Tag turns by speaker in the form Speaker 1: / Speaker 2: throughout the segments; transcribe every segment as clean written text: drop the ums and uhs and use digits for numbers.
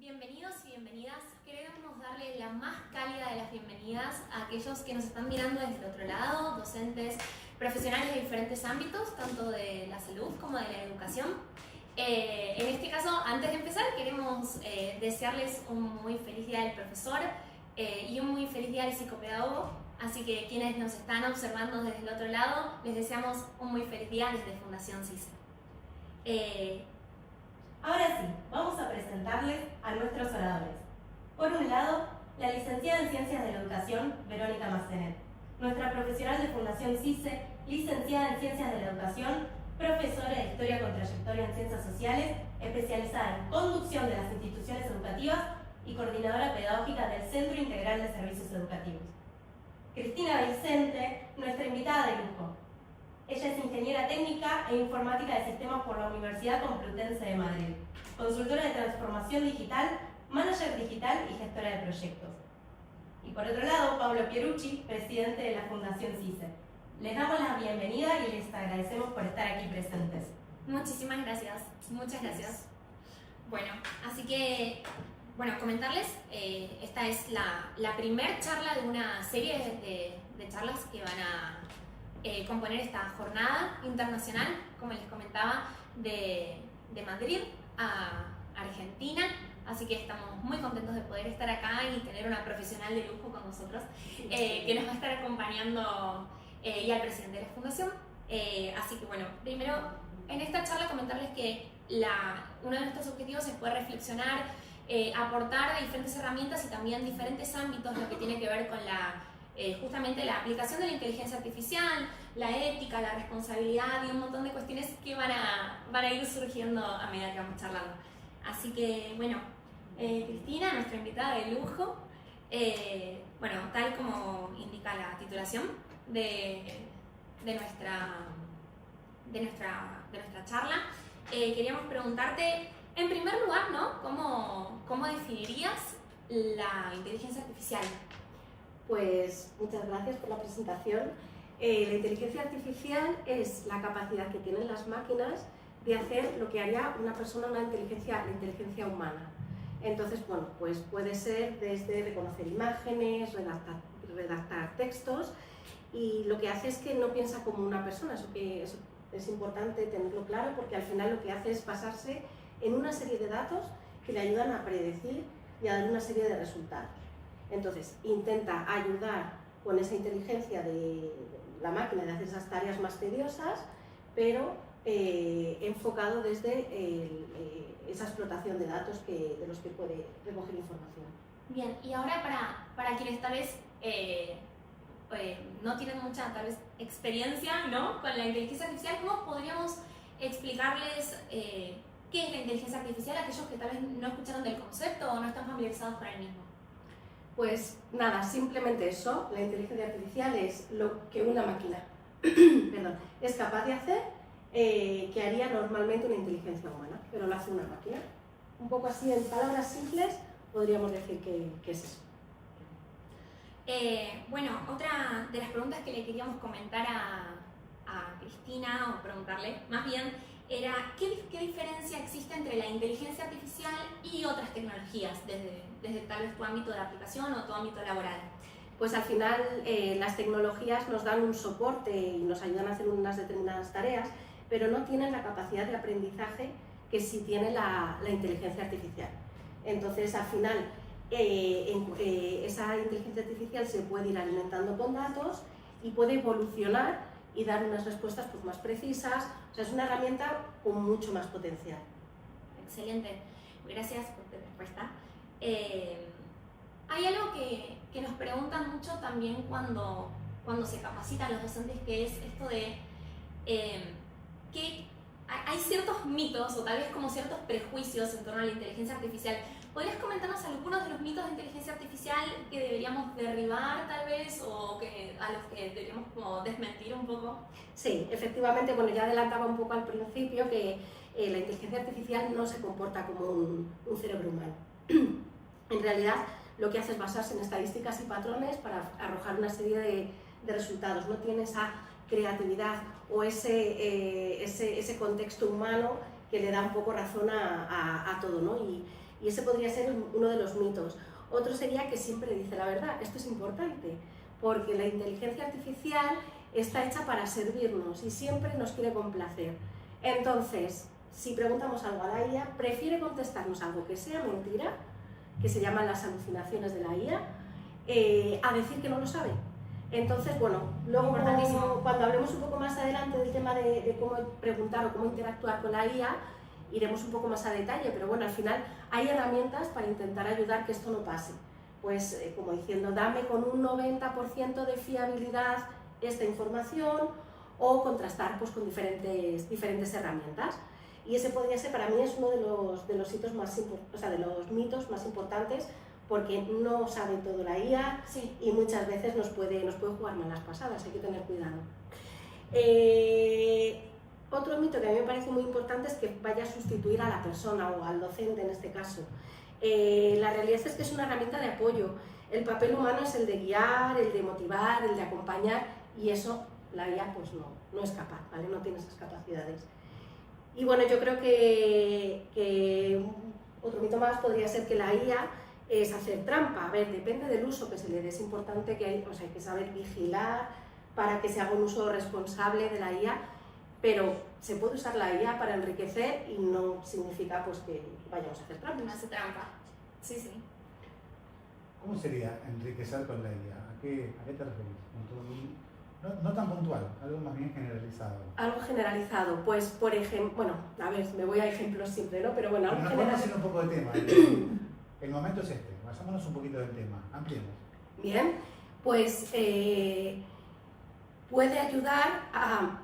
Speaker 1: Bienvenidos y bienvenidas. Queremos darle la más cálida de las bienvenidas a aquellos que nos están mirando desde el otro lado, docentes, profesionales de diferentes ámbitos, tanto de la salud como de la educación. En este caso, antes de empezar, queremos desearles un muy feliz día del profesor y un muy feliz día del psicopedagogo. Así que quienes nos están observando desde el otro lado, les deseamos un muy feliz día desde Fundación CICE.
Speaker 2: Ahora sí, vamos a presentarles a nuestros oradores. Por un lado, la licenciada en Ciencias de la Educación, Verónica Massenet, nuestra profesional de Fundación CICE, licenciada en Ciencias de la Educación, profesora de Historia con trayectoria en Ciencias Sociales, especializada en conducción de las instituciones educativas y coordinadora pedagógica del Centro Integral de Servicios Educativos. Cristina Vicente, nuestra invitada de lujo. Ella es ingeniera técnica e informática de sistemas por la Universidad Complutense de Madrid, consultora de transformación digital, manager digital y gestora de proyectos. Y por otro lado, Pablo Pierucci, presidente de la Fundación CICE. Les damos la bienvenida y les agradecemos por estar aquí presentes.
Speaker 1: Muchísimas gracias, muchas gracias. Bueno, así que, comentarles, esta es la primera charla de una serie de charlas que van a componer esta jornada internacional, como les comentaba, de Madrid a Argentina. Así que estamos muy contentos de poder estar acá y tener una profesional de lujo con nosotros que nos va a estar acompañando y al presidente de la Fundación. Así que bueno, primero en esta charla comentarles que uno de nuestros objetivos es poder reflexionar, aportar diferentes herramientas y también diferentes ámbitos, lo que tiene que ver con justamente la aplicación de la inteligencia artificial, la ética, la responsabilidad y un montón de cuestiones que van a ir surgiendo a medida que vamos charlando. Así que, bueno, Cristina, nuestra invitada de lujo, tal como indica la titulación de nuestra charla, queríamos preguntarte, en primer lugar, ¿no? ¿Cómo definirías la inteligencia artificial?
Speaker 3: Pues muchas gracias por la presentación. La inteligencia artificial es la capacidad que tienen las máquinas de hacer lo que haría una persona, la inteligencia humana. Entonces, pues puede ser desde reconocer imágenes, redactar textos, y lo que hace es que no piensa como una persona. Eso es importante tenerlo claro, porque al final lo que hace es basarse en una serie de datos que le ayudan a predecir y a dar una serie de resultados. Entonces, intenta ayudar con esa inteligencia de la máquina de hacer esas tareas más tediosas, pero enfocado desde esa explotación de datos de los que puede recoger información.
Speaker 1: Bien, y ahora para quienes tal vez no tienen mucha experiencia, ¿no?, con la inteligencia artificial, ¿cómo podríamos explicarles qué es la inteligencia artificial a aquellos que tal vez no escucharon del concepto o no están familiarizados con el mismo?
Speaker 3: Pues nada, simplemente eso. La inteligencia artificial es lo que una máquina es capaz de hacer, que haría normalmente una inteligencia humana, pero lo hace una máquina. Un poco así, en palabras simples, podríamos decir que es eso.
Speaker 1: Otra de las preguntas que le queríamos comentar a Cristina, o preguntarle más bien, era ¿qué diferencia existe entre la inteligencia artificial y otras tecnologías desde tal vez tu ámbito de aplicación o tu ámbito laboral?
Speaker 3: Pues al final las tecnologías nos dan un soporte y nos ayudan a hacer unas determinadas tareas, pero no tienen la capacidad de aprendizaje que sí tiene la inteligencia artificial. Entonces al final esa inteligencia artificial se puede ir alimentando con datos y puede evolucionar y dar unas respuestas pues más precisas. O sea, es una herramienta con mucho más potencial.
Speaker 1: Excelente, gracias por tu respuesta. Hay algo que nos preguntan mucho también cuando se capacitan los docentes, que es esto de que hay ciertos mitos o tal vez como ciertos prejuicios en torno a la inteligencia artificial. ¿Podrías comentarnos algunos de los mitos de inteligencia artificial que deberíamos derribar tal vez o a los que deberíamos como desmentir un poco?
Speaker 3: Sí, efectivamente, ya adelantaba un poco al principio que la inteligencia artificial no se comporta como un cerebro humano. En realidad lo que hace es basarse en estadísticas y patrones para arrojar una serie de resultados. No tiene esa creatividad o ese contexto humano que le da un poco razón a todo, ¿no? Y Y ese podría ser uno de los mitos. Otro sería que siempre dice la verdad. Esto es importante, porque la inteligencia artificial está hecha para servirnos y siempre nos quiere complacer. Entonces, si preguntamos algo a la IA, prefiere contestarnos algo que sea mentira, que se llaman las alucinaciones de la IA, a decir que no lo sabe. Entonces, bueno, luego cuando hablemos un poco más adelante del tema de cómo preguntar o cómo interactuar con la IA, iremos un poco más a detalle, pero bueno, al final hay herramientas para intentar ayudar que esto no pase. Pues como diciendo, dame con un 90% de fiabilidad esta información, o contrastar pues, con diferentes herramientas. Y ese podría ser, para mí, es uno de los hitos más de los mitos más importantes, porque no sabe todo la IA,
Speaker 1: sí,
Speaker 3: y muchas veces nos puede jugar malas pasadas, hay que tener cuidado. Otro mito que a mí me parece muy importante es que vaya a sustituir a la persona o al docente en este caso. La realidad es que es una herramienta de apoyo. El papel humano es el de guiar, el de motivar, el de acompañar, y eso la IA pues no es capaz, ¿vale? No tiene esas capacidades. Y bueno, yo creo que otro mito más podría ser que la IA es hacer trampa. A ver, depende del uso que se le dé. Es importante que hay que saber vigilar para que se haga un uso responsable de la IA, pero se puede usar la IA para enriquecer y no significa pues, que vayamos a hacer trampa.
Speaker 1: No hace trampa. Sí, sí.
Speaker 4: ¿Cómo sería enriquecer con la IA? ¿A qué te referís? No tan puntual, algo más bien generalizado.
Speaker 3: Algo generalizado, pues por ejemplo, bueno, a ver, me voy a ejemplos siempre, ¿no? Pero bueno, algo
Speaker 4: nos
Speaker 3: generalizado.
Speaker 4: podemos ir un poco de tema. El momento es este, basámonos un poquito del tema, ampliemos.
Speaker 3: Bien, pues puede ayudar a,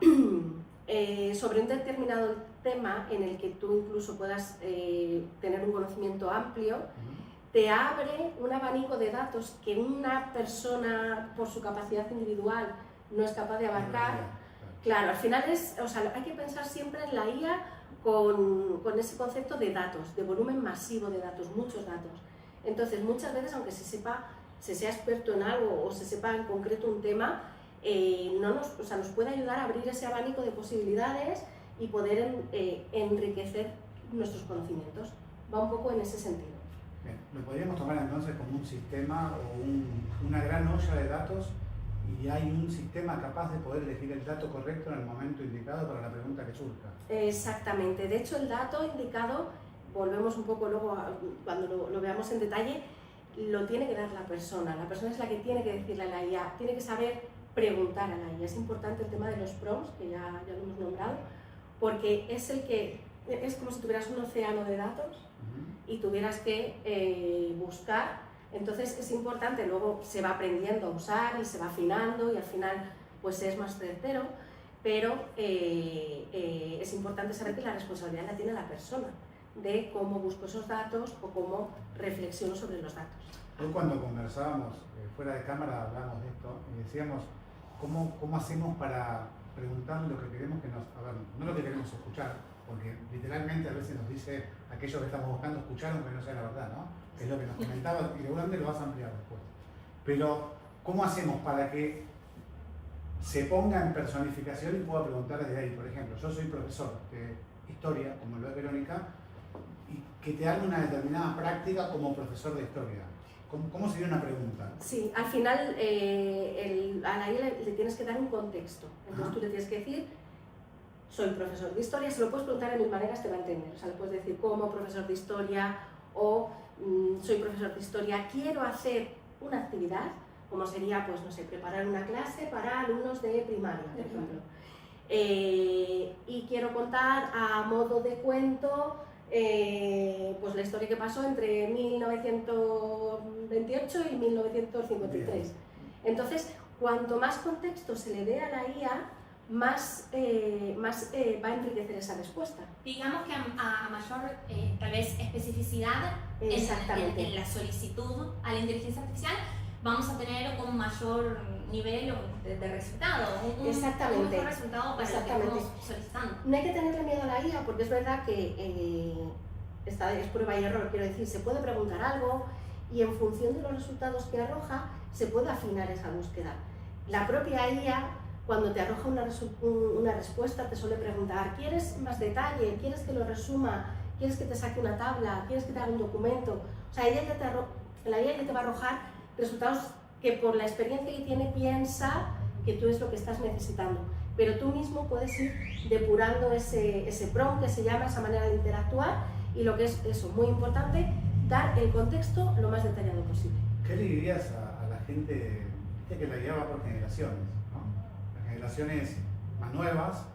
Speaker 3: sobre un determinado tema en el que tú incluso puedas tener un conocimiento amplio, te abre un abanico de datos que una persona, por su capacidad individual, no es capaz de abarcar. Claro, al final hay que pensar siempre en la IA con ese concepto de datos, de volumen masivo de datos, muchos datos. Entonces, muchas veces, aunque se sea experto en algo o se sepa en concreto un tema, nos puede ayudar a abrir ese abanico de posibilidades y poder enriquecer nuestros conocimientos. Va un poco en ese sentido.
Speaker 4: Bien, lo podríamos tomar entonces como un sistema o una gran olla de datos, y hay un sistema capaz de poder elegir el dato correcto en el momento indicado para la pregunta que surja.
Speaker 3: Exactamente. De hecho, el dato indicado, volvemos un poco luego cuando lo veamos en detalle, lo tiene que dar la persona. La persona es la que tiene que decirle a la IA, tiene que saber preguntar a la IA. Es importante el tema de los prompts, que ya lo hemos nombrado, porque es como si tuvieras un océano de datos y tuvieras que buscar. Entonces es importante, luego se va aprendiendo a usar y se va afinando y al final pues es más certero, pero es importante saber que la responsabilidad la tiene la persona de cómo busco esos datos o cómo reflexiono sobre los datos.
Speaker 4: Hoy cuando conversábamos fuera de cámara hablábamos de esto y decíamos cómo hacemos para preguntar lo que queremos que nos... A ver, no lo que queremos escuchar, porque literalmente a veces nos dice aquello que estamos buscando escuchar aunque no sea la verdad, ¿no? Que es lo que nos comentaba, y seguramente lo vas a ampliar después. Pero, ¿cómo hacemos para que se ponga en personificación y pueda preguntar desde ahí? Por ejemplo, yo soy profesor de historia, como lo es Verónica, y que te haga una determinada práctica como profesor de historia. ¿Cómo sería una pregunta?
Speaker 3: Sí, al final a la IA le tienes que dar un contexto. Entonces tú le tienes que decir, soy profesor de historia, se lo puedes preguntar de mil maneras, te va a entender. O sea, le puedes decir como profesor de historia o soy profesor de historia, quiero hacer una actividad, como sería, pues no sé, preparar una clase para alumnos de primaria, por ejemplo. Y quiero contar a modo de cuento pues la historia que pasó entre 1928 y 1953. Entonces, cuanto más contexto se le dé a la IA, más va a enriquecer esa respuesta.
Speaker 1: Digamos que a mayor tal vez especificidad en la solicitud a la inteligencia artificial, vamos a tener un mayor nivel de resultado, un mejor resultado para lo que estamos solicitando.
Speaker 3: No hay que tenerle miedo a la IA, porque es verdad que esta es prueba y error, quiero decir, se puede preguntar algo y en función de los resultados que arroja se puede afinar esa búsqueda. La propia IA, cuando te arroja una respuesta, te suele preguntar, ¿quieres más detalle? ¿Quieres que lo resuma? ¿quieres que te saque una tabla? ¿Quieres que te haga un documento? O sea, la IA ya te va a arrojar resultados que por la experiencia que tiene piensa que tú es lo que estás necesitando. Pero tú mismo puedes ir depurando ese prompt que se llama, esa manera de interactuar, y lo que es eso, muy importante, dar el contexto lo más detallado posible.
Speaker 4: ¿Qué le dirías a la gente? Viste que la IA va por generaciones, ¿no? Las generaciones más nuevas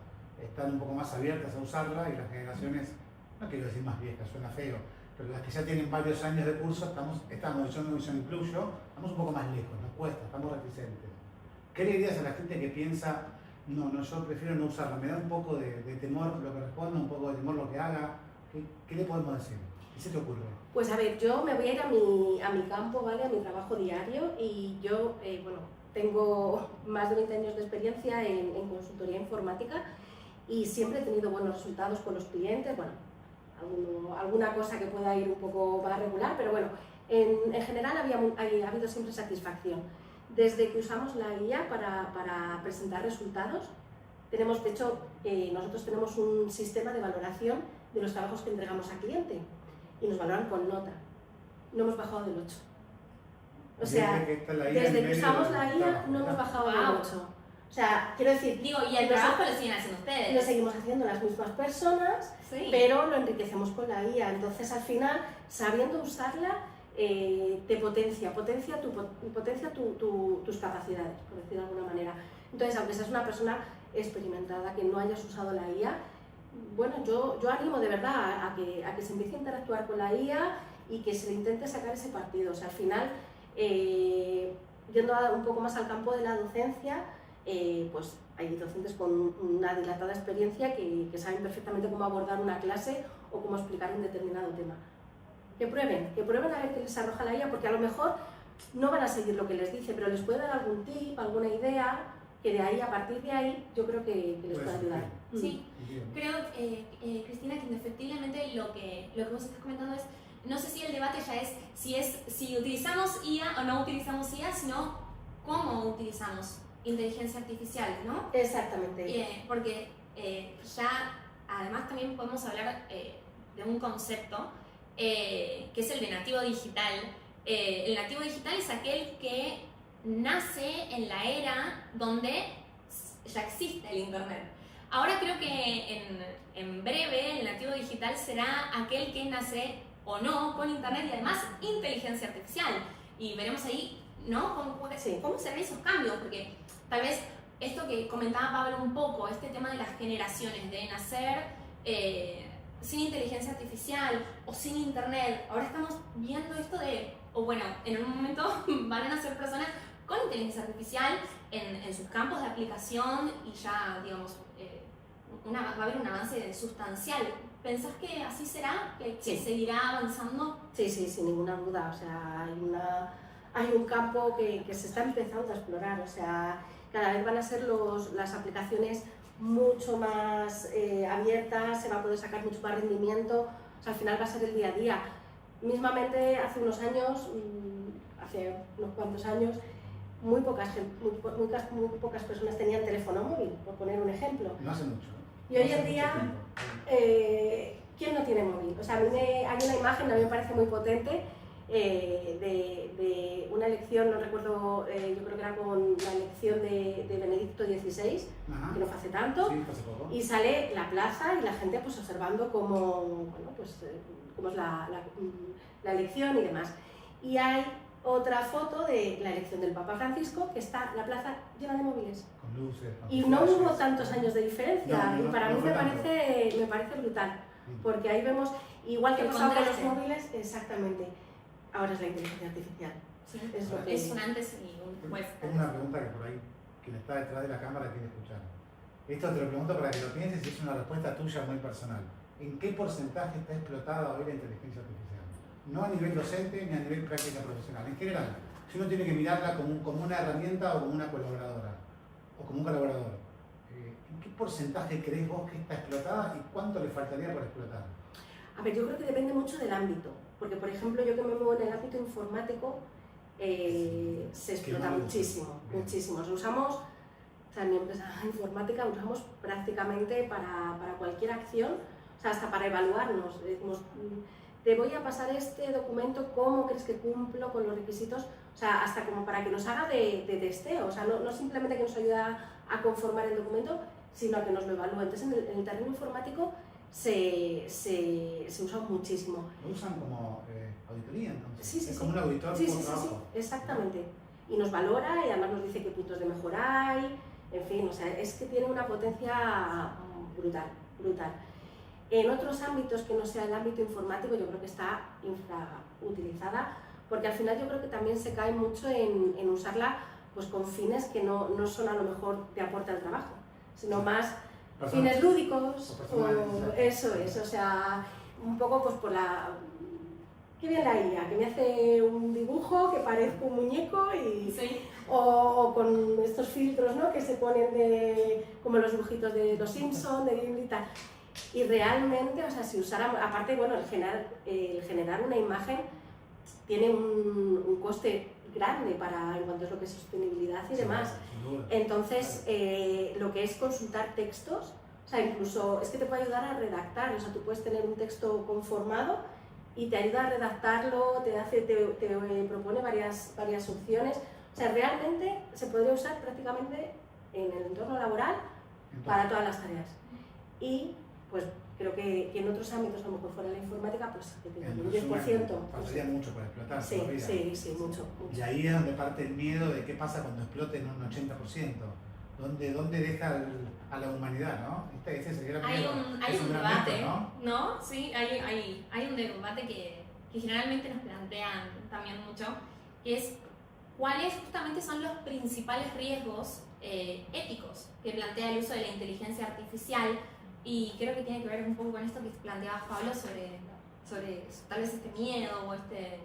Speaker 4: están un poco más abiertas a usarla y las generaciones, no quiero decir más viejas, suena feo, pero las que ya tienen varios años de curso, yo no incluyo, estamos un poco más lejos, nos cuesta, estamos reticentes. ¿Qué le dirías a la gente que piensa, no, yo prefiero no usarla, me da un poco de temor lo que responda, un poco de temor lo que haga? ¿Qué le podemos decir? ¿Qué se te ocurre?
Speaker 3: Pues a ver, yo me voy a ir a mi campo, ¿vale? A mi trabajo diario, y yo, tengo más de 20 años de experiencia en consultoría informática y siempre he tenido buenos resultados con los clientes, bueno, alguna cosa que pueda ir un poco más regular, pero bueno, en general ha habido siempre satisfacción. Desde que usamos la IA para presentar resultados, tenemos, de hecho, nosotros tenemos un sistema de valoración de los trabajos que entregamos al cliente y nos valoran con nota. No hemos bajado del 8. O sea, desde que usamos la IA no hemos bajado del 8. O sea, quiero decir...
Speaker 1: Digo, y el trabajo lo siguen haciendo ustedes.
Speaker 3: Lo seguimos haciendo las mismas personas, sí, pero lo enriquecemos con la IA. Entonces, al final, sabiendo usarla, te potencia tus capacidades, por decirlo de alguna manera. Entonces, aunque seas una persona experimentada, que no hayas usado la IA, bueno, yo animo de verdad a que se empiece a interactuar con la IA y que se le intente sacar ese partido. O sea, al final, yendo un poco más al campo de la docencia, pues hay docentes con una dilatada experiencia que saben perfectamente cómo abordar una clase o cómo explicar un determinado tema. Que prueben a ver qué les arroja la IA, porque a lo mejor no van a seguir lo que les dice, pero les puede dar algún tip, alguna idea, que de ahí, a partir de ahí, yo creo que les puede ayudar.
Speaker 1: Sí, creo, Cristina, que indefectiblemente lo que vos estás comentando es, no sé si el debate ya es si utilizamos IA o no utilizamos IA, sino cómo utilizamos inteligencia artificial, ¿no?
Speaker 3: Exactamente.
Speaker 1: Porque ya, además, también podemos hablar de un concepto que es el de nativo digital. El nativo digital es aquel que nace en la era donde ya existe el Internet. Ahora creo que en breve el nativo digital será aquel que nace o no con Internet y además inteligencia artificial. Y veremos ahí, ¿no? ¿Cómo serán esos cambios? Porque tal vez esto que comentaba Pablo un poco, este tema de las generaciones, de nacer sin inteligencia artificial o sin Internet. Ahora estamos viendo esto en un momento van a nacer personas con inteligencia artificial en sus campos de aplicación y ya, digamos, va a haber un avance sustancial. ¿Pensás que así será? ¿Que seguirá avanzando?
Speaker 3: Sí, sin ninguna duda. O sea, hay un campo que se está empezando a explorar. O sea, cada vez van a ser las aplicaciones mucho más abiertas, se va a poder sacar mucho más rendimiento. O sea, al final va a ser el día a día. Mismamente, hace unos cuantos años, muy pocas personas tenían teléfono móvil, por poner un ejemplo.
Speaker 4: No hace mucho.
Speaker 3: Y hoy en día, ¿quién no tiene móvil? O sea, hay una imagen, a mí me parece muy potente, de una elección, no recuerdo, yo creo que era con la elección de Benedicto XVI, que no fue hace tanto,
Speaker 4: sí, hace poco.
Speaker 3: Y sale la plaza y la gente pues observando cómo es la elección y demás. Y hay otra foto de la elección del Papa Francisco, que está la plaza llena de móviles.
Speaker 4: Con luces.
Speaker 3: Y no hubo tantos años de diferencia, y para mí me parece brutal, porque ahí vemos, igual que pasaba con los móviles, exactamente, ahora es la inteligencia artificial.
Speaker 1: Sí, es un antes y un después.
Speaker 4: Tengo una pregunta que por ahí, quien está detrás de la cámara quiere escuchar. Esto te lo pregunto para que lo pienses y es una respuesta tuya muy personal. ¿En qué porcentaje está explotada hoy la inteligencia artificial? No a nivel docente ni a nivel práctica profesional, en general. Si uno tiene que mirarla como una herramienta o como una colaboradora, o como un colaborador, ¿en qué porcentaje crees vos que está explotada y cuánto le faltaría por explotar?
Speaker 3: A ver, yo creo que depende mucho del ámbito, porque por ejemplo yo que me muevo en el ámbito informático, se explota muchísimo. Lo usamos, o sea, en mi empresa informática usamos prácticamente para cualquier acción, o sea, hasta para evaluarnos. Decimos, te voy a pasar este documento, ¿cómo crees que cumplo con los requisitos? O sea, hasta como para que nos haga de testeo, o sea, no simplemente que nos ayude a conformar el documento, sino a que nos lo evalúe. Entonces, en el terreno informático se usa muchísimo.
Speaker 4: Lo usan como auditoría, entonces.
Speaker 3: Sí,
Speaker 4: es como un auditor
Speaker 3: sí,
Speaker 4: por
Speaker 3: sí,
Speaker 4: trabajo.
Speaker 3: Exactamente. Y nos valora y además nos dice qué puntos de mejora hay, en fin, o sea, es que tiene una potencia brutal, brutal. En otros ámbitos que no sea el ámbito informático, yo creo que está infrautilizada, porque al final yo creo que también se cae mucho en usarla pues, con fines que no son a lo mejor de aporte al trabajo, sino más fines lúdicos, o eso es, o sea, un poco pues por la... Qué bien la IA, que me hace un dibujo que parezca un muñeco y...
Speaker 1: Sí.
Speaker 3: O con estos filtros, ¿no? Que se ponen como los dibujitos de Los Simpson, de Ghibli y tal. Y realmente, o sea, si usáramos, aparte, bueno, el generar una imagen tiene un coste grande en cuanto a lo que es sostenibilidad y demás. Entonces, lo que es consultar textos, o sea, incluso es que te puede ayudar a redactar, o sea, tú puedes tener un texto conformado y te ayuda a redactarlo, te propone varias opciones. O sea, realmente se podría usar prácticamente en el entorno laboral para todas las tareas. Y pues creo que en otros ámbitos, a lo mejor fuera de la informática, pues que tenga un 10%.
Speaker 4: Faltaría mucho para explotar.
Speaker 3: Sí,
Speaker 4: todavía.
Speaker 3: sí, mucho.
Speaker 4: Y ahí es donde parte el miedo de qué pasa cuando explote en un 80%. ¿Dónde deja a la humanidad, no? Ese sería
Speaker 1: Hay un
Speaker 4: gran
Speaker 1: debate,
Speaker 4: mito,
Speaker 1: ¿no? Sí, hay un debate que generalmente nos plantean también mucho, que es cuáles justamente son los principales riesgos éticos que plantea el uso de la inteligencia artificial, y creo que tiene que ver un poco con esto que planteaba Pablo sobre tal vez este miedo o este...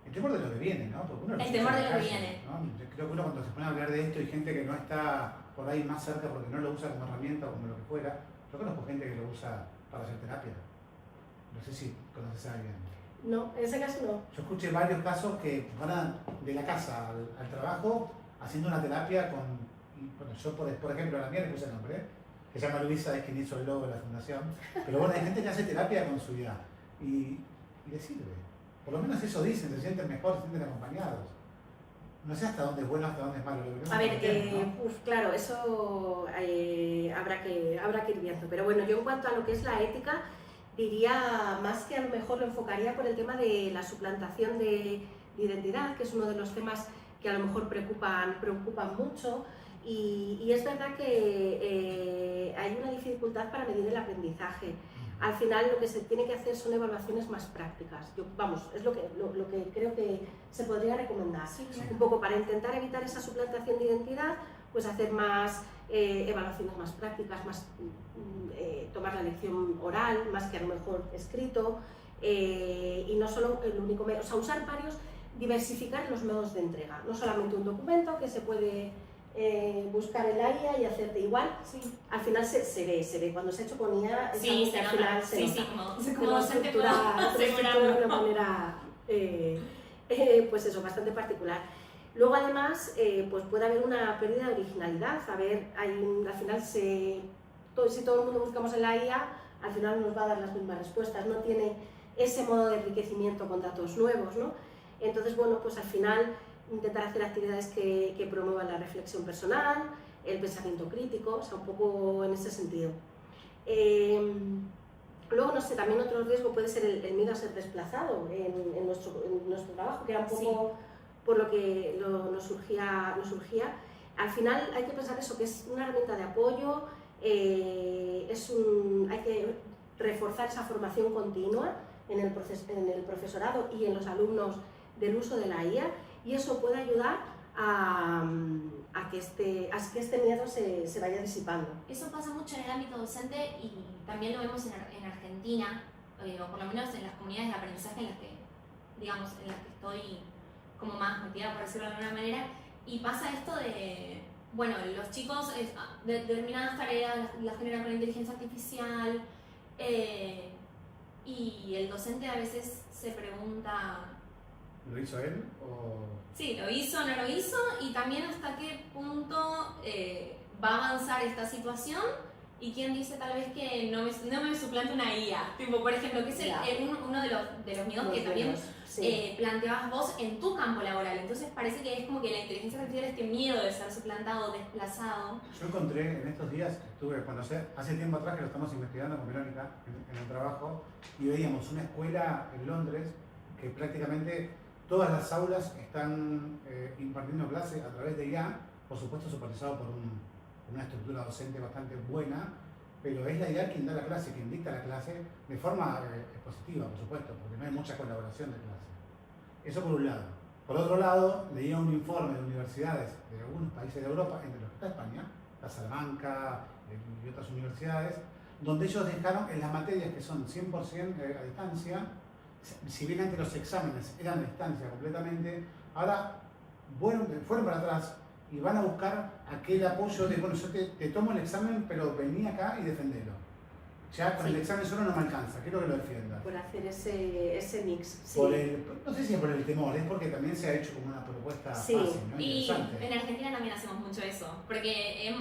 Speaker 4: El temor de lo que viene, ¿no? Porque uno
Speaker 1: El temor de lo que viene.
Speaker 4: ¿no? Yo creo que uno cuando se pone a hablar de esto y gente que no está por ahí más cerca porque no lo usa como herramienta o como lo que fuera, yo conozco gente que lo usa para hacer terapia. No sé si conoces a alguien.
Speaker 3: No, en ese caso no.
Speaker 4: Yo escuché varios casos que van de la casa al trabajo haciendo una terapia con, bueno, yo por ejemplo a la mía le puse el nombre, que se llama Luisa, es quien hizo el logo de la fundación, pero bueno, hay gente que hace terapia con su vida y le sirve. Por lo menos eso dicen, se sienten mejor, se sienten acompañados. No sé hasta dónde es bueno, hasta dónde es malo.
Speaker 3: A ver, ¿no? Claro, eso habrá que ir viendo. Pero bueno, yo en cuanto a lo que es la ética, diría más que a lo mejor lo enfocaría por el tema de la suplantación de identidad, que es uno de los temas que a lo mejor preocupan mucho. Y es verdad que hay una dificultad para medir el aprendizaje. Al final lo que se tiene que hacer son evaluaciones más prácticas. Es lo que creo que se podría recomendar.
Speaker 1: Sí, claro.
Speaker 3: Un poco para intentar evitar esa suplantación de identidad, pues hacer más evaluaciones más prácticas, más tomar la lección oral, más que a lo mejor escrito, y no solo el único medio, o sea, usar varios, diversificar los modos de entrega, no solamente un documento que se puede buscar el IA y hacerte igual. Sí. Al final se ve, cuando se ha hecho con IA,
Speaker 1: sí,
Speaker 3: al final se nota.
Speaker 1: Como docente puedo asegurarlo.
Speaker 3: De una manera, pues eso, bastante particular. Luego además, pues puede haber una pérdida de originalidad. Al final, si todo el mundo buscamos en la IA, al final nos va a dar las mismas respuestas. No tiene ese modo de enriquecimiento con datos nuevos, ¿no? Entonces, bueno, pues al final intentar hacer actividades que promuevan la reflexión personal, el pensamiento crítico, o sea, un poco en ese sentido. Luego, no sé, también otro riesgo puede ser el miedo a ser desplazado en nuestro trabajo, que era un poco por lo que nos surgía. Al final hay que pensar eso, que es una herramienta de apoyo, hay que reforzar esa formación continua en el profesorado y en los alumnos del uso de la IA, y eso puede ayudar a que este miedo se vaya disipando.
Speaker 1: Eso pasa mucho en el ámbito docente y también lo vemos en Argentina, o por lo menos en las comunidades de aprendizaje en las que estoy como más metida, por decirlo de alguna manera, y pasa esto de, bueno, los chicos de determinadas tareas las generan con inteligencia artificial, y el docente a veces se pregunta...
Speaker 4: ¿Lo hizo él o...?
Speaker 1: Sí, lo hizo, no lo hizo, y también hasta qué punto va a avanzar esta situación y quién dice tal vez que no me suplante una IA. Tipo, por ejemplo, que es uno de los miedos que también planteabas vos en tu campo laboral. Entonces parece que es como que la inteligencia artificial este miedo de ser suplantado, desplazado.
Speaker 4: Yo encontré en estos días, hace tiempo atrás que lo estamos investigando con Verónica en el trabajo, y veíamos una escuela en Londres que prácticamente todas las aulas están impartiendo clases a través de IA, por supuesto supervisado por una estructura docente bastante buena, pero es la IA quien da la clase, quien dicta la clase de forma expositiva, por supuesto, porque no hay mucha colaboración de clase. Eso por un lado. Por otro lado, leía un informe de universidades de algunos países de Europa, entre los que está España, la Salamanca y otras universidades, donde ellos dejaron en las materias que son 100% a distancia, si bien antes los exámenes eran a distancia completamente, ahora fueron para atrás y van a buscar aquel apoyo de, bueno, yo te tomo el examen, pero vení acá y defendelo. Ya con el examen solo no me alcanza, quiero que lo defiendas.
Speaker 3: Por hacer ese mix. Sí.
Speaker 4: No sé si es por el temor, es porque también se ha hecho como una propuesta fácil, ¿no?
Speaker 1: Y
Speaker 4: Interesante.
Speaker 1: en Argentina también hacemos mucho eso, porque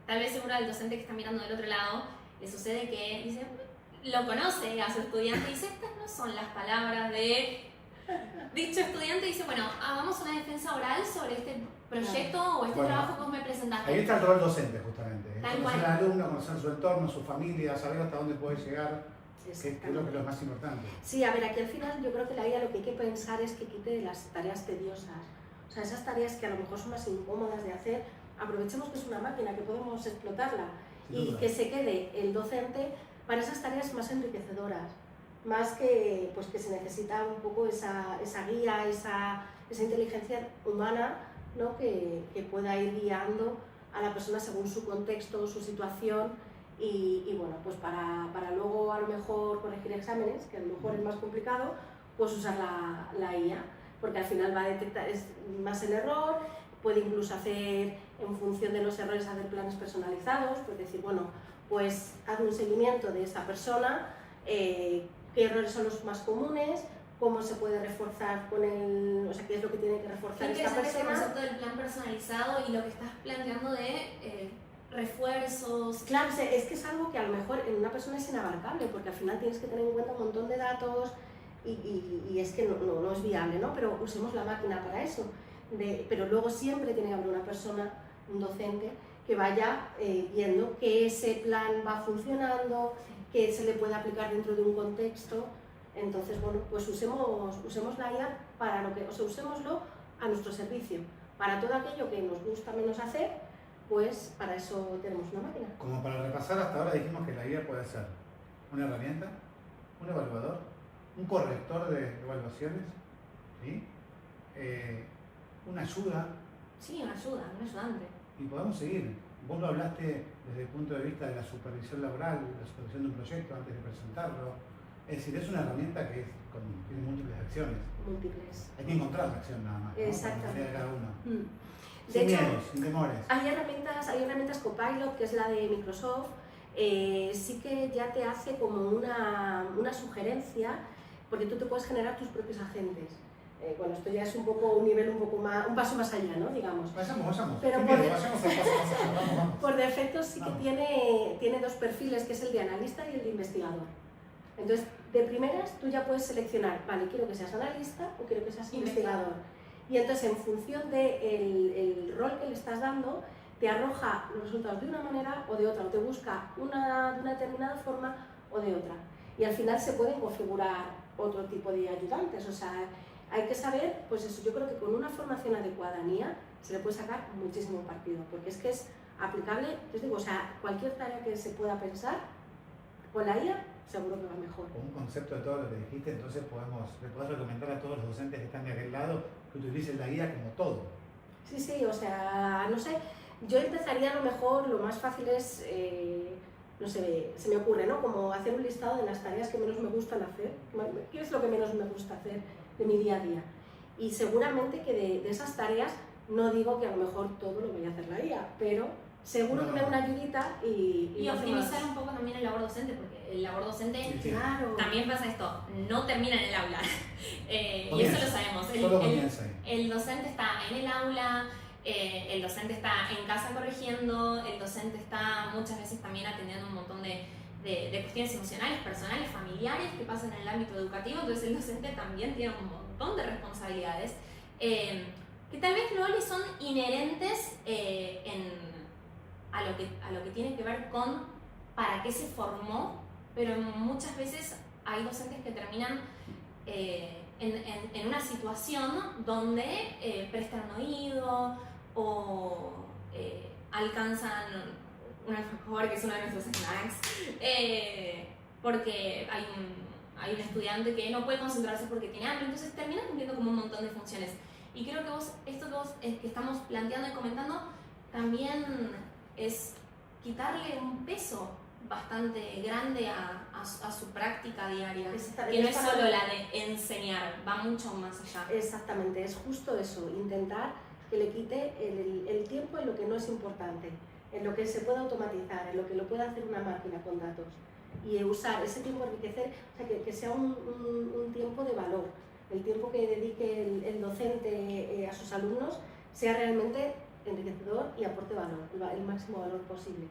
Speaker 1: tal vez seguro al docente que está mirando del otro lado le sucede que dice, lo conoce a su estudiante y dice, estas no son las palabras de dicho estudiante, dice, bueno, hagamos una defensa oral sobre este proyecto o este trabajo que vos me presentaste.
Speaker 4: Ahí está el rol docente, justamente.
Speaker 1: Tal
Speaker 4: conocer
Speaker 1: cual.
Speaker 4: al alumno, conocer su entorno, su familia, saber hasta dónde puede llegar, que es lo que es lo más importante.
Speaker 3: Sí, a ver, aquí al final yo creo que la IA lo que hay que pensar es que quite las tareas tediosas. O sea, esas tareas que a lo mejor son más incómodas de hacer, aprovechemos que es una máquina, que podemos explotarla y que se quede el docente para esas tareas más enriquecedoras, más que, pues, que se necesita un poco esa guía, esa inteligencia humana, ¿no? que pueda ir guiando a la persona según su contexto, su situación y bueno, pues para luego a lo mejor corregir exámenes, que a lo mejor es más complicado, pues usar la IA, porque al final va a detectar más el error, puede incluso hacer, en función de los errores, hacer planes personalizados, pues decir, bueno, pues haz un seguimiento de esa persona, qué errores son los más comunes, cómo se puede reforzar con o sea, qué es lo que tiene que reforzar esta persona.
Speaker 1: Ese concepto del plan personalizado y lo que estás planteando de refuerzos.
Speaker 3: Claro, es que es algo que a lo mejor en una persona es inabarcable, porque al final tienes que tener en cuenta un montón de datos y es que no es viable, ¿no? Pero usemos la máquina para eso. Pero luego siempre tiene que haber una persona, un docente, que vaya viendo que ese plan va funcionando, que se le puede aplicar dentro de un contexto. Entonces, bueno, pues usemos la IA para lo que, o sea, usémoslo a nuestro servicio. Para todo aquello que nos gusta menos hacer, pues para eso tenemos una máquina.
Speaker 4: Como para repasar, hasta ahora dijimos que la IA puede ser una herramienta, un evaluador, un corrector de evaluaciones, ¿sí? Una ayuda.
Speaker 1: Sí, una ayuda, un ayudante.
Speaker 4: Y podemos seguir. Vos lo hablaste desde el punto de vista de la supervisión laboral, la supervisión de un proyecto antes de presentarlo. Es decir, es una herramienta que tiene múltiples acciones.
Speaker 3: Múltiples.
Speaker 4: Hay que encontrar la acción nada más, ¿no?
Speaker 3: Exactamente.
Speaker 4: De cada uno.
Speaker 3: De
Speaker 4: Sin
Speaker 3: hecho,
Speaker 4: miedos, sin temores.
Speaker 3: hay herramientas Copilot, que es la de Microsoft, sí que ya te hace como una sugerencia, porque tú te puedes generar tus propios agentes. Bueno, esto ya es un paso más allá, ¿no? Digamos.
Speaker 4: Vayamos.
Speaker 3: Pero
Speaker 4: Sin miedo, vayamos al paso más allá. Vamos.
Speaker 3: Por defecto sí que tiene dos perfiles, que es el de analista y el de investigador. Entonces, de primeras tú ya puedes seleccionar, vale, quiero que seas analista o quiero que seas investigador. Y entonces, en función del rol que le estás dando, te arroja los resultados de una manera o de otra, o te busca de una determinada forma o de otra. Y al final se pueden configurar otro tipo de ayudantes, o sea, hay que saber, pues eso, yo creo que con una formación adecuada en IA se le puede sacar muchísimo partido, porque es que es aplicable, os digo, o sea, cualquier tarea que se pueda pensar, con la IA seguro que va mejor.
Speaker 4: Con un concepto de todo lo que dijiste, entonces le podés recomendar a todos los docentes que están de aquel lado que utilicen la guía como todo.
Speaker 3: Sí, o sea, no sé, yo empezaría a lo mejor, lo más fácil es, no sé, se me ocurre, ¿no? Como hacer un listado de las tareas que menos me gustan hacer, qué es lo que menos me gusta hacer de mi día a día. Y seguramente que de esas tareas, no digo que a lo mejor todo lo voy a hacer la IA, pero seguro que me da una ayudita y
Speaker 1: optimizar un poco también el labor docente, porque el labor docente,
Speaker 4: Sí.
Speaker 3: Claro.
Speaker 1: también pasa esto, no termina en el aula. Y eso lo sabemos.
Speaker 4: Todo comienza ahí.
Speaker 1: El docente está en el aula, el docente está en casa corrigiendo, el docente está muchas veces también atendiendo un montón de cuestiones emocionales, personales, familiares que pasan en el ámbito educativo, entonces el docente también tiene un montón de responsabilidades que tal vez no le son inherentes a lo que tiene que ver con para qué se formó, pero muchas veces hay docentes que terminan en una situación donde prestan oído o alcanzan un alfajor, que es uno de nuestros snacks, porque hay un estudiante que no puede concentrarse porque tiene hambre, entonces termina cumpliendo como un montón de funciones. Y creo que esto que estamos planteando y comentando también es quitarle un peso bastante grande a su práctica diaria, que no es solo la de enseñar, va mucho más allá.
Speaker 3: Exactamente, es justo eso, intentar que le quite el tiempo en lo que no es importante, en lo que se puede automatizar, en lo que lo puede hacer una máquina con datos, y usar ese tiempo, enriquecer, o sea, que sea un tiempo de valor, el tiempo que dedique el docente a sus alumnos sea realmente enriquecedor y aporte valor, el máximo valor posible.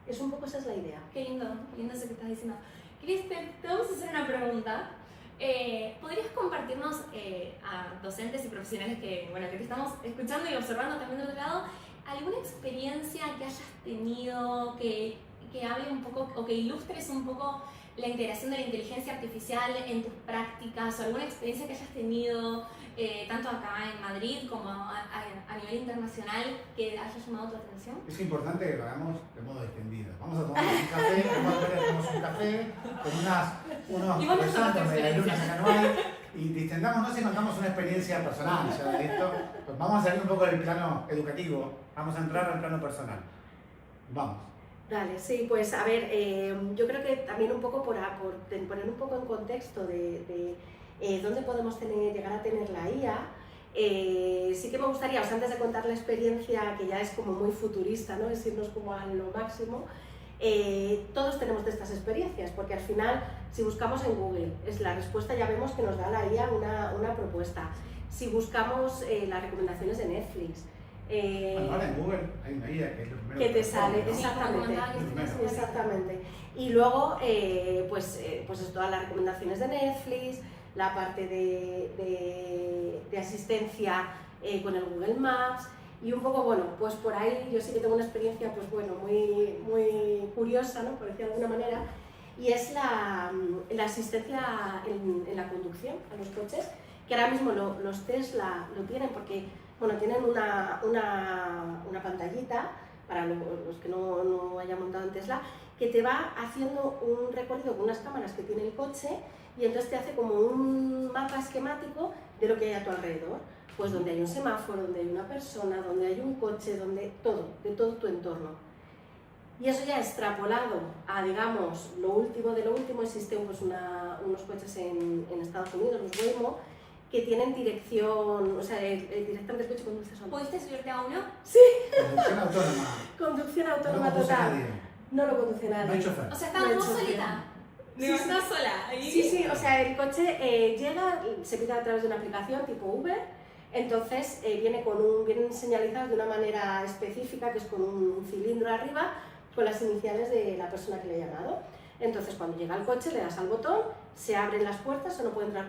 Speaker 3: Es un poco, esa es la idea.
Speaker 1: Qué lindo eso que estás diciendo. Cris, te vamos a hacer una pregunta. ¿Podrías compartirnos a docentes y profesionales que te estamos escuchando y observando también del otro lado, alguna experiencia que hayas tenido que hable un poco o que ilustres un poco la integración de la inteligencia artificial en tus prácticas, o alguna experiencia que hayas tenido tanto acá en Madrid como a nivel internacional que haya llamado tu atención?
Speaker 4: Es importante que lo hagamos de modo extendido. Vamos a tomar un café, tomamos un café con unos croissants de alumnos anuales y distendámonos y contamos una experiencia personal ya de esto. Pues vamos a salir un poco del plano educativo, vamos a entrar al plano personal. Vamos.
Speaker 3: Vale, sí, pues a ver, yo creo que también un poco por poner un poco en contexto de dónde podemos llegar a tener la IA, sí que me gustaría, antes de contar la experiencia, que ya es como muy futurista, ¿no? Es irnos como a lo máximo, todos tenemos de estas experiencias, porque al final, si buscamos en Google, la respuesta ya vemos que nos da la IA una propuesta. Si buscamos las recomendaciones de Netflix,
Speaker 4: bueno, ahora en Google hay una IA que es lo primero
Speaker 3: que te sale,
Speaker 1: Sí,
Speaker 3: exactamente. Y luego, pues es todas las recomendaciones de Netflix, la parte de asistencia con el Google Maps, y un poco, bueno, pues por ahí yo sí que tengo una experiencia, pues bueno, muy, muy curiosa, ¿no? Por decirlo de alguna manera, y es la asistencia en la conducción a los coches, que ahora mismo los Tesla lo tienen, porque bueno, tienen una pantallita, para los que no hayan montado en Tesla, que te va haciendo un recorrido con unas cámaras que tiene el coche, y entonces te hace como un mapa esquemático de lo que hay a tu alrededor, pues donde hay un semáforo, donde hay una persona, donde hay un coche, donde de todo tu entorno. Y eso ya extrapolado a, digamos, lo último de lo último, existen pues unos coches en Estados Unidos, los Waymo, que tienen dirección, o sea, directamente el coche conduce solo.
Speaker 1: ¿Pudiste subirte a uno?
Speaker 3: Sí.
Speaker 4: Conducción autónoma.
Speaker 3: Conducción autónoma
Speaker 4: No conduce
Speaker 3: total.
Speaker 4: nadie.
Speaker 3: No lo conduce nadie.
Speaker 4: No hay chofer.
Speaker 1: O sea, estabas vos solita.
Speaker 3: Sí,
Speaker 1: No,
Speaker 3: sí.
Speaker 1: estás sola. Ahí.
Speaker 3: Sí, o sea, el coche llega, se pide a través de una aplicación tipo Uber, entonces vienen señalizados de una manera específica, que es con un cilindro arriba, con las iniciales de la persona que le ha llamado. Entonces, cuando llega el coche, le das al botón, se abren las puertas, o no puede entrar,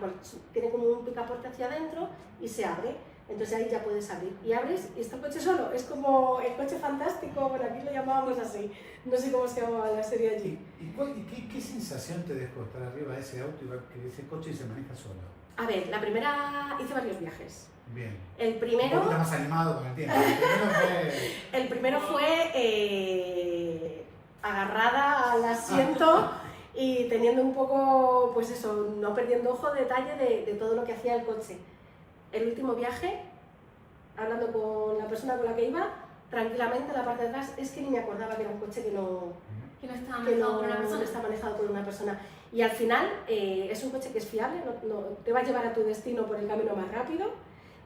Speaker 3: tiene como un picaporte hacia adentro y se abre. Entonces ahí ya puedes abrir. Y abres y está el coche solo. Es como el coche fantástico, bueno, aquí lo llamábamos así. No sé cómo se llamaba la serie allí.
Speaker 4: ¿Y qué sensación te dejó estar arriba de ese auto y ver que ese coche se maneja solo?
Speaker 3: A ver, la primera, hice varios viajes.
Speaker 4: Bien.
Speaker 3: El
Speaker 4: Un
Speaker 3: primero...
Speaker 4: poquito más animado con el tiempo.
Speaker 3: El primero fue agarrada al asiento y teniendo un poco, pues eso, no perdiendo ojo detalle de todo lo que hacía el coche. El último viaje, hablando con la persona con la que iba, tranquilamente en la parte de atrás, es que ni me acordaba que era un coche que no
Speaker 1: estaba manejado por una persona.
Speaker 3: está manejado por una persona. Y al final es un coche que es fiable, no te va a llevar a tu destino por el camino más rápido.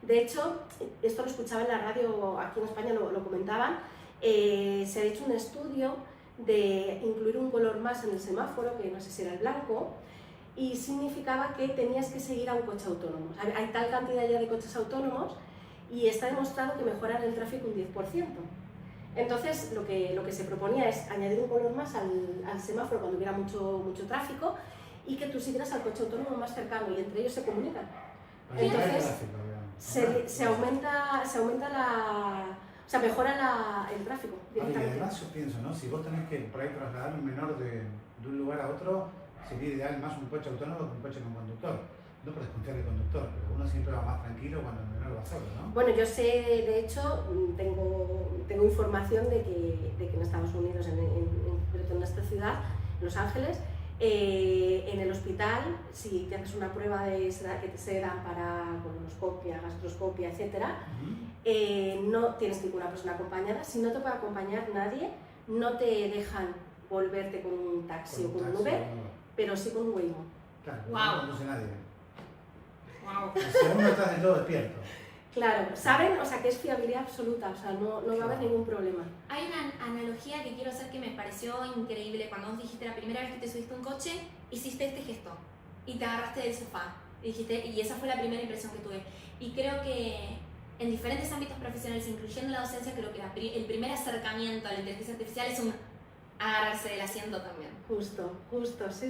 Speaker 3: De hecho, esto lo escuchaba en la radio, aquí en España lo comentaban, se ha hecho un estudio de incluir un color más en el semáforo, que no sé si era el blanco, y significaba que tenías que seguir a un coche autónomo. Hay tal cantidad ya de coches autónomos y está demostrado que mejoran el tráfico un 10%. Entonces, lo que se proponía es añadir un color más al semáforo cuando hubiera mucho tráfico y que tú siguieras al coche autónomo más cercano y entre ellos se comunican. Entonces, se aumenta mejora el tráfico
Speaker 4: Y
Speaker 3: directamente.
Speaker 4: además yo pienso, ¿no? Si vos tenés que por ahí trasladar un menor de un lugar a otro, sería ideal más un coche autónomo que un coche con conductor. No por desconfiar del conductor, pero uno siempre va más tranquilo cuando el menor va solo, ¿no?
Speaker 3: Bueno, yo sé, de hecho, tengo información de que en Estados Unidos, en esta ciudad, Los Ángeles, en el hospital, si te haces una prueba que te dan para colonoscopia, gastroscopia, etc., no tienes que ir con una persona acompañada. Si no te puede acompañar nadie, no te dejan volverte con un taxi o con un Uber, pero sí con un Waymo.
Speaker 4: Claro,
Speaker 1: Wow.
Speaker 4: no conduce nadie.
Speaker 1: Wow.
Speaker 4: O sea, uno está del todo despierto.
Speaker 3: Claro, saben, o sea, que es fiabilidad absoluta, o sea, no va a haber ningún problema.
Speaker 1: Hay una analogía que quiero hacer que me pareció increíble. Cuando vos dijiste la primera vez que te subiste a un coche, hiciste este gesto y te agarraste del sofá. Y esa fue la primera impresión que tuve. Y creo que en diferentes ámbitos profesionales, incluyendo la docencia, creo que el primer acercamiento a la inteligencia artificial es un agarrarse del asiento también.
Speaker 3: Justo, sí.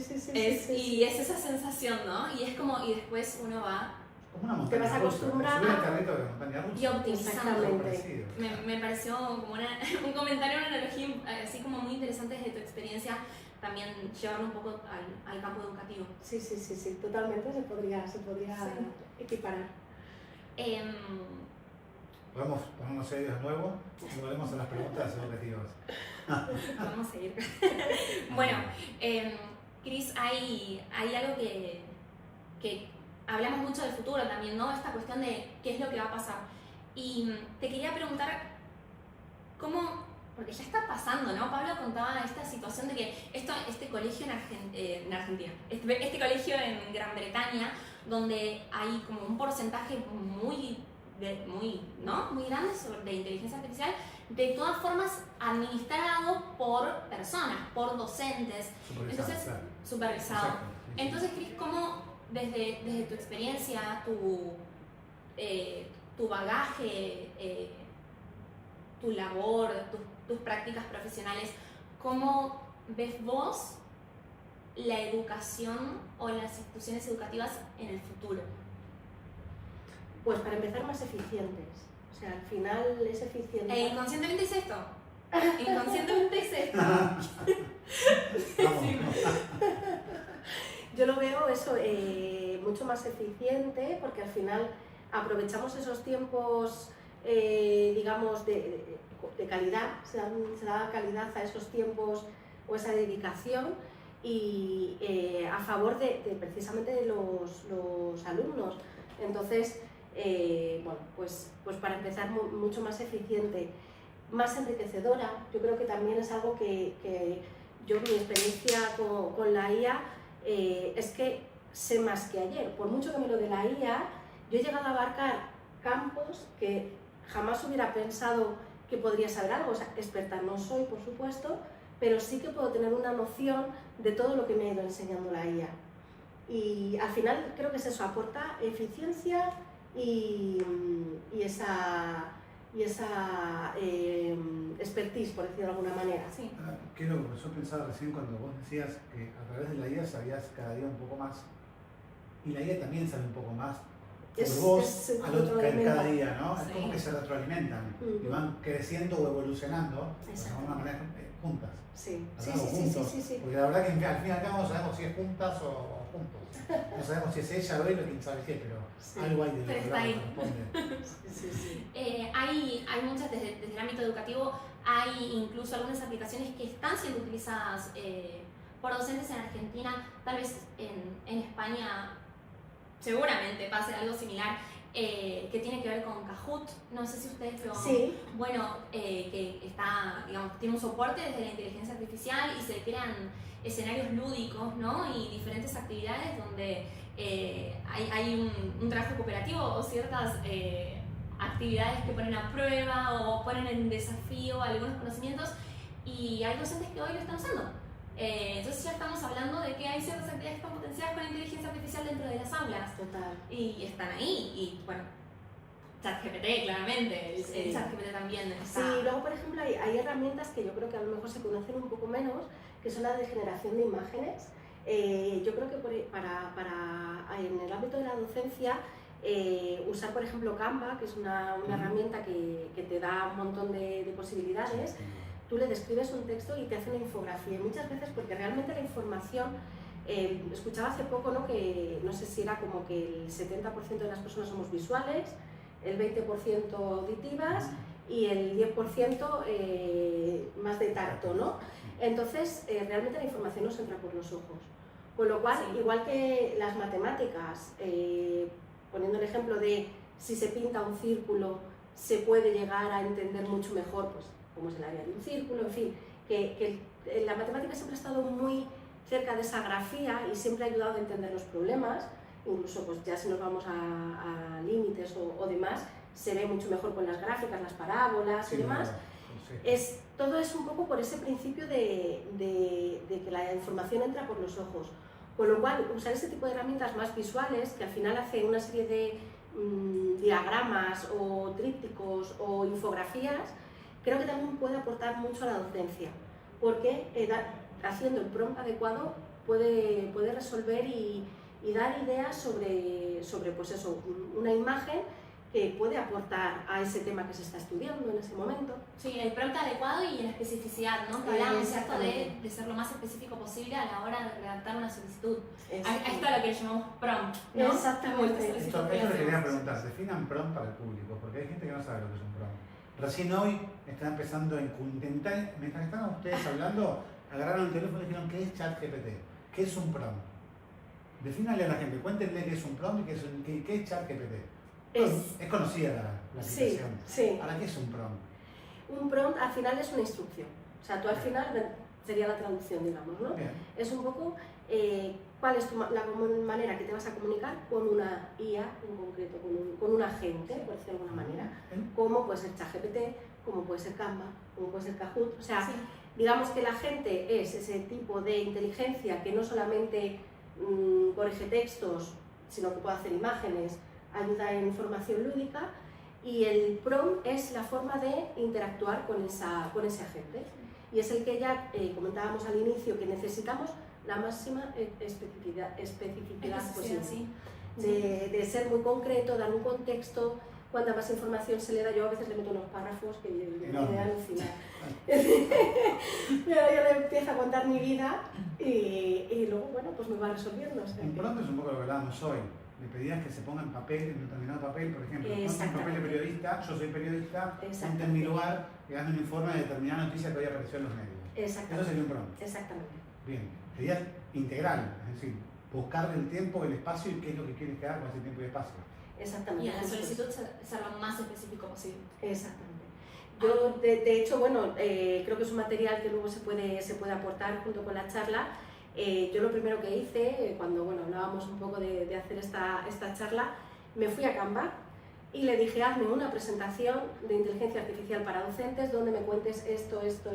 Speaker 1: Y es esa sensación, ¿no? Y es como, y después uno va
Speaker 4: Como una montaña
Speaker 3: Te vas a
Speaker 4: rusa,
Speaker 3: acostumbrar
Speaker 4: subir el carrito de montaña rusa.
Speaker 1: y optimizando.
Speaker 3: Exactamente.
Speaker 4: Parecido.
Speaker 1: Me pareció como un comentario, una analogía así como muy interesante desde tu experiencia, también llevarlo un poco al campo educativo.
Speaker 3: Sí, totalmente se podría equiparar.
Speaker 4: Podemos ponernos serios de nuevo y volvemos a las preguntas educativas.
Speaker 1: Vamos a seguir. Bueno, Cris, hay algo que hablamos mucho del futuro también, ¿no? Esta cuestión de qué es lo que va a pasar. Y te quería preguntar cómo, porque ya está pasando, ¿no? Pablo contaba esta situación de que este colegio en Argentina, este colegio en Gran Bretaña, donde hay como un porcentaje muy grande de inteligencia artificial, de todas formas administrado por personas, por docentes, supervisado.
Speaker 4: Exacto, sí.
Speaker 1: Entonces, Cris, ¿cómo desde tu experiencia, tu bagaje, tu labor, tus prácticas profesionales, cómo ves vos la educación o las instituciones educativas en el futuro?
Speaker 3: Pues para empezar, más eficientes. O sea, al final es eficiente.
Speaker 1: Inconscientemente hice esto. Inconscientemente hice esto.
Speaker 4: Vamos.
Speaker 3: Yo lo veo eso mucho más eficiente porque al final aprovechamos esos tiempos, digamos, de calidad, se da calidad a esos tiempos o esa dedicación y a favor de precisamente de los alumnos. Entonces, bueno, pues para empezar, mucho más eficiente, más enriquecedora. Yo creo que también es algo que yo, mi experiencia con la IA, es que sé más que ayer. Por mucho que me lo de la IA, yo he llegado a abarcar campos que jamás hubiera pensado que podría saber algo. O sea, experta no soy, por supuesto, pero sí que puedo tener una noción de todo lo que me ha ido enseñando la IA. Y al final creo que es eso, aporta eficiencia y esa expertise, por decirlo de alguna manera.
Speaker 1: Sí.
Speaker 4: ¿Qué es lo que yo pensaba recién cuando vos decías que a través de la IA sabías cada día un poco más? Y la IA también sabe un poco más por vos cada día, ¿no?
Speaker 1: Sí.
Speaker 4: Es como que se retroalimentan y van creciendo o evolucionando de alguna manera juntas.
Speaker 3: Sí.
Speaker 4: Juntos. Porque la verdad que al fin y al cabo no sabemos si es juntas o juntos. No sabemos si es ella o él o quién sabe qué, pero algo hay de lo
Speaker 1: Pero
Speaker 4: que
Speaker 1: está ahí.
Speaker 4: corresponde.
Speaker 1: Hay muchas, desde el ámbito educativo, hay incluso algunas aplicaciones que están siendo utilizadas por docentes en Argentina, tal vez en España seguramente pase algo similar, que tiene que ver con Kahoot. No sé si ustedes lo...
Speaker 3: Sí.
Speaker 1: Bueno, que está, digamos, tiene un soporte desde la inteligencia artificial y se crean escenarios lúdicos, ¿no? Y diferentes actividades donde hay un trabajo cooperativo o ciertas actividades que ponen a prueba o ponen en desafío algunos conocimientos, y hay docentes que hoy lo están usando. Entonces ya estamos hablando de que hay ciertas actividades que están potenciadas con la inteligencia artificial dentro de las aulas.
Speaker 3: Total.
Speaker 1: Y están ahí, y bueno, ChatGPT, claramente, el ChatGPT también está...
Speaker 3: Sí, luego por ejemplo hay herramientas que yo creo que a lo mejor se conocen un poco menos, que son las de generación de imágenes. Yo creo que en el ámbito de la docencia, usar por ejemplo Canva, que es una herramienta que te da un montón de posibilidades, tú le describes un texto y te hace una infografía. Y muchas veces, porque realmente la información, escuchaba hace poco, ¿no? Que no sé si era como que el 70% de las personas somos visuales, el 20% auditivas y el 10% más de tacto, ¿no? Entonces, realmente la información nos entra por los ojos. Con lo cual, igual que las matemáticas, poniendo el ejemplo de si se pinta un círculo, se puede llegar a entender mucho mejor pues, cómo es el área de un círculo, en fin, que la matemática siempre ha estado muy cerca de esa grafía y siempre ha ayudado a entender los problemas, incluso pues, ya si nos vamos a límites o demás, se ve mucho mejor con las gráficas, las parábolas y demás. Todo es un poco por ese principio de que la información entra por los ojos. Con lo cual, usar este tipo de herramientas más visuales, que al final hace una serie de diagramas o trípticos o infografías, creo que también puede aportar mucho a la docencia, porque haciendo el prompt adecuado puede resolver y dar ideas sobre pues eso, una imagen que puede aportar a ese tema que se está estudiando en ese momento.
Speaker 1: Sí, el prompt adecuado y la especificidad, ¿no? Que hablábamos, ¿cierto? De ser lo más específico posible a la hora de redactar una solicitud. A esto es lo que le llamamos prompt, ¿no?
Speaker 3: Exactamente.
Speaker 4: Esto le quería preguntar, definan prompt para el público, porque hay gente que no sabe lo que es un prompt. Recién hoy están empezando a intentar, mientras estaban ustedes hablando, agarraron el teléfono y dijeron, ¿qué es ChatGPT? ¿Qué es un prompt? Defínale a la gente, cuéntenle qué es un prompt y qué es ChatGPT. Es conocida la aplicación.
Speaker 3: Sí.
Speaker 4: ¿Para qué es un prompt?
Speaker 3: Un prompt al final es una instrucción. O sea, tú al final sería la traducción, digamos, ¿no?
Speaker 4: Bien.
Speaker 3: Es un poco cuál es la manera que te vas a comunicar con una IA en concreto, con un agente, por decirlo de alguna manera. Como puede ser ChatGPT, como puede ser Canva, como puede ser Kahoot. O sea, digamos que la gente es ese tipo de inteligencia que no solamente corrige textos, sino que puede hacer imágenes, ayuda en formación lúdica, y el prompt es la forma de interactuar con ese agente. Y es el que ya comentábamos al inicio, que necesitamos la máxima especificidad posible.
Speaker 1: Sí.
Speaker 3: De ser muy concreto, dar un contexto. Cuanta más información se le da, yo a veces le meto unos párrafos que me da alucinar. Pero yo le empiezo a contar mi vida y luego, bueno, pues me va resolviendo. O sea,
Speaker 4: un prompt es un poco lo que hablábamos hoy. Me pedías que se ponga en papel, en determinado papel, por ejemplo, ponte en papel de periodista, yo soy periodista, ponte en mi lugar y hazme un informe de determinada noticia que hoy apareció en los medios. Eso sería un prompt.
Speaker 3: Exactamente.
Speaker 4: Bien, sería integral, es decir, buscarle el tiempo, el espacio y qué es lo que quieres que haga con ese tiempo y espacio.
Speaker 3: Exactamente.
Speaker 1: Y a la solicitud ser lo más específico posible.
Speaker 3: Exactamente. Yo, de hecho, bueno, creo que es un material que luego se puede aportar junto con la charla. Yo lo primero que hice, cuando bueno, hablábamos un poco de hacer esta charla, me fui a Canva y le dije, hazme una presentación de inteligencia artificial para docentes donde me cuentes esto y esto.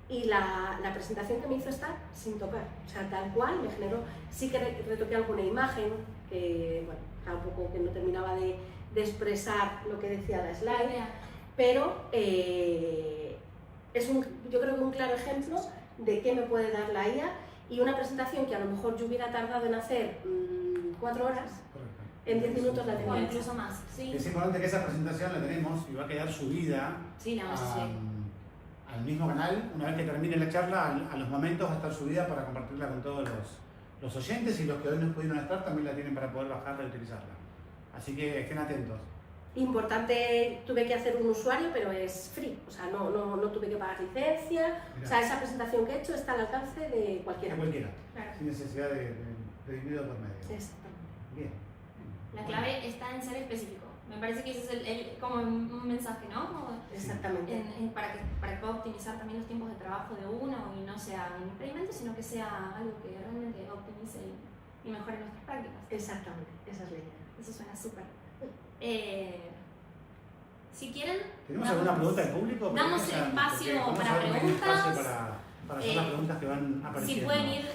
Speaker 3: Y la presentación que me hizo está sin tocar, o sea, tal cual me generó, sí que retoqué alguna imagen que, bueno, estaba un poco que no terminaba de expresar lo que decía la slide, pero es yo creo que un claro ejemplo de qué me puede dar la IA, y una presentación que a lo mejor yo hubiera tardado en hacer 4 horas, en 10 minutos la tengo.
Speaker 1: O incluso más. Sí.
Speaker 4: Es importante que esa presentación la tenemos y va a quedar subida al mismo canal. Una vez que termine la charla, a los momentos va a estar subida para compartirla con todos los oyentes, y los que hoy no pudieron estar también la tienen para poder bajarla y utilizarla. Así que estén atentos.
Speaker 3: Importante, tuve que hacer un usuario, pero es free, o sea, no tuve que pagar licencia. Mirá. O sea, esa presentación que he hecho está al alcance de cualquiera.
Speaker 4: De cualquiera,
Speaker 1: claro.
Speaker 4: Sin necesidad de dinero por medio.
Speaker 3: Exactamente.
Speaker 4: Bien.
Speaker 1: La clave está en ser específico. Me parece que ese es como un mensaje, ¿no? Como
Speaker 3: exactamente.
Speaker 1: Para que pueda optimizar también los tiempos de trabajo de uno y no sea un experimento, sino que sea algo que realmente optimice y mejore nuestras prácticas.
Speaker 3: Exactamente, esa es la idea.
Speaker 1: Eso suena súper. Si quieren,
Speaker 4: ¿tenemos alguna pregunta del público?
Speaker 1: Damos espacio para preguntas.
Speaker 4: Para hacer las preguntas que van apareciendo.
Speaker 1: Si pueden ir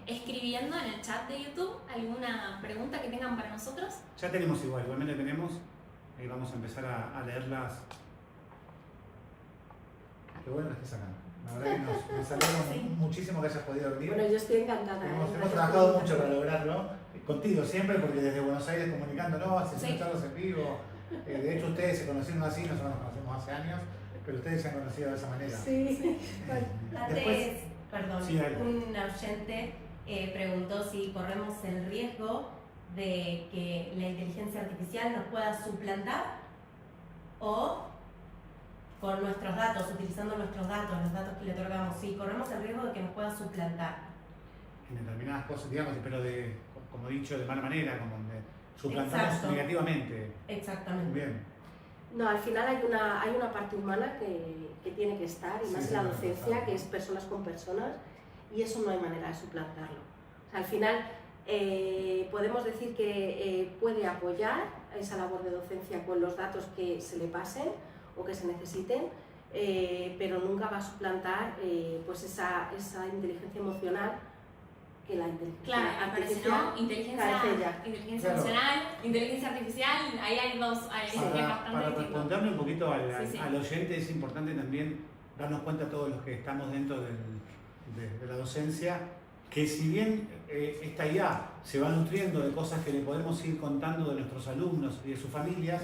Speaker 1: escribiendo en el chat de YouTube alguna pregunta que tengan para nosotros.
Speaker 4: Ya tenemos igualmente tenemos. Vamos a empezar a leerlas. Qué bueno que estés acá. La verdad que nos alegra muchísimo que hayas podido venir.
Speaker 3: Bueno, yo estoy encantada.
Speaker 4: Hemos trabajado mucho para lograrlo. Contigo siempre, porque desde Buenos Aires comunicando, no, haciendo charlas en vivo. De hecho, ustedes se conocieron así, nosotros nos conocemos hace años, pero ustedes se han conocido de esa manera.
Speaker 3: Sí.
Speaker 2: Antes, perdón,
Speaker 4: Sí,
Speaker 2: un oyente preguntó si corremos el riesgo de que la inteligencia artificial nos pueda suplantar o con nuestros datos, utilizando nuestros datos, los datos que le otorgamos, si corremos el riesgo de que nos pueda suplantar.
Speaker 4: En determinadas cosas, digamos, pero como he dicho, de mala manera, como de suplantamos
Speaker 2: Exacto.
Speaker 4: negativamente.
Speaker 2: Exactamente.
Speaker 4: Bien.
Speaker 3: No, al final hay una parte humana que tiene que estar, y más
Speaker 4: Sí,
Speaker 3: en la
Speaker 4: sí,
Speaker 3: docencia,
Speaker 4: claro.
Speaker 3: que es personas con personas, y eso no hay manera de suplantarlo. O sea, al final podemos decir que puede apoyar esa labor de docencia con los datos que se le pasen o que se necesiten, pero nunca va a suplantar pues esa inteligencia emocional que la inteligencia
Speaker 1: Claro, pero si
Speaker 3: artificial
Speaker 1: no, inteligencia
Speaker 3: carece ya.
Speaker 1: inteligencia
Speaker 4: Claro.
Speaker 1: emocional, inteligencia artificial, ahí hay dos, es
Speaker 4: Para
Speaker 1: bastante distinto.
Speaker 4: responderle un poquito
Speaker 1: Sí.
Speaker 4: al oyente, es importante también darnos cuenta todos los que estamos dentro de la docencia, que si bien esta IA se va nutriendo de cosas que le podemos ir contando de nuestros alumnos y de sus familias,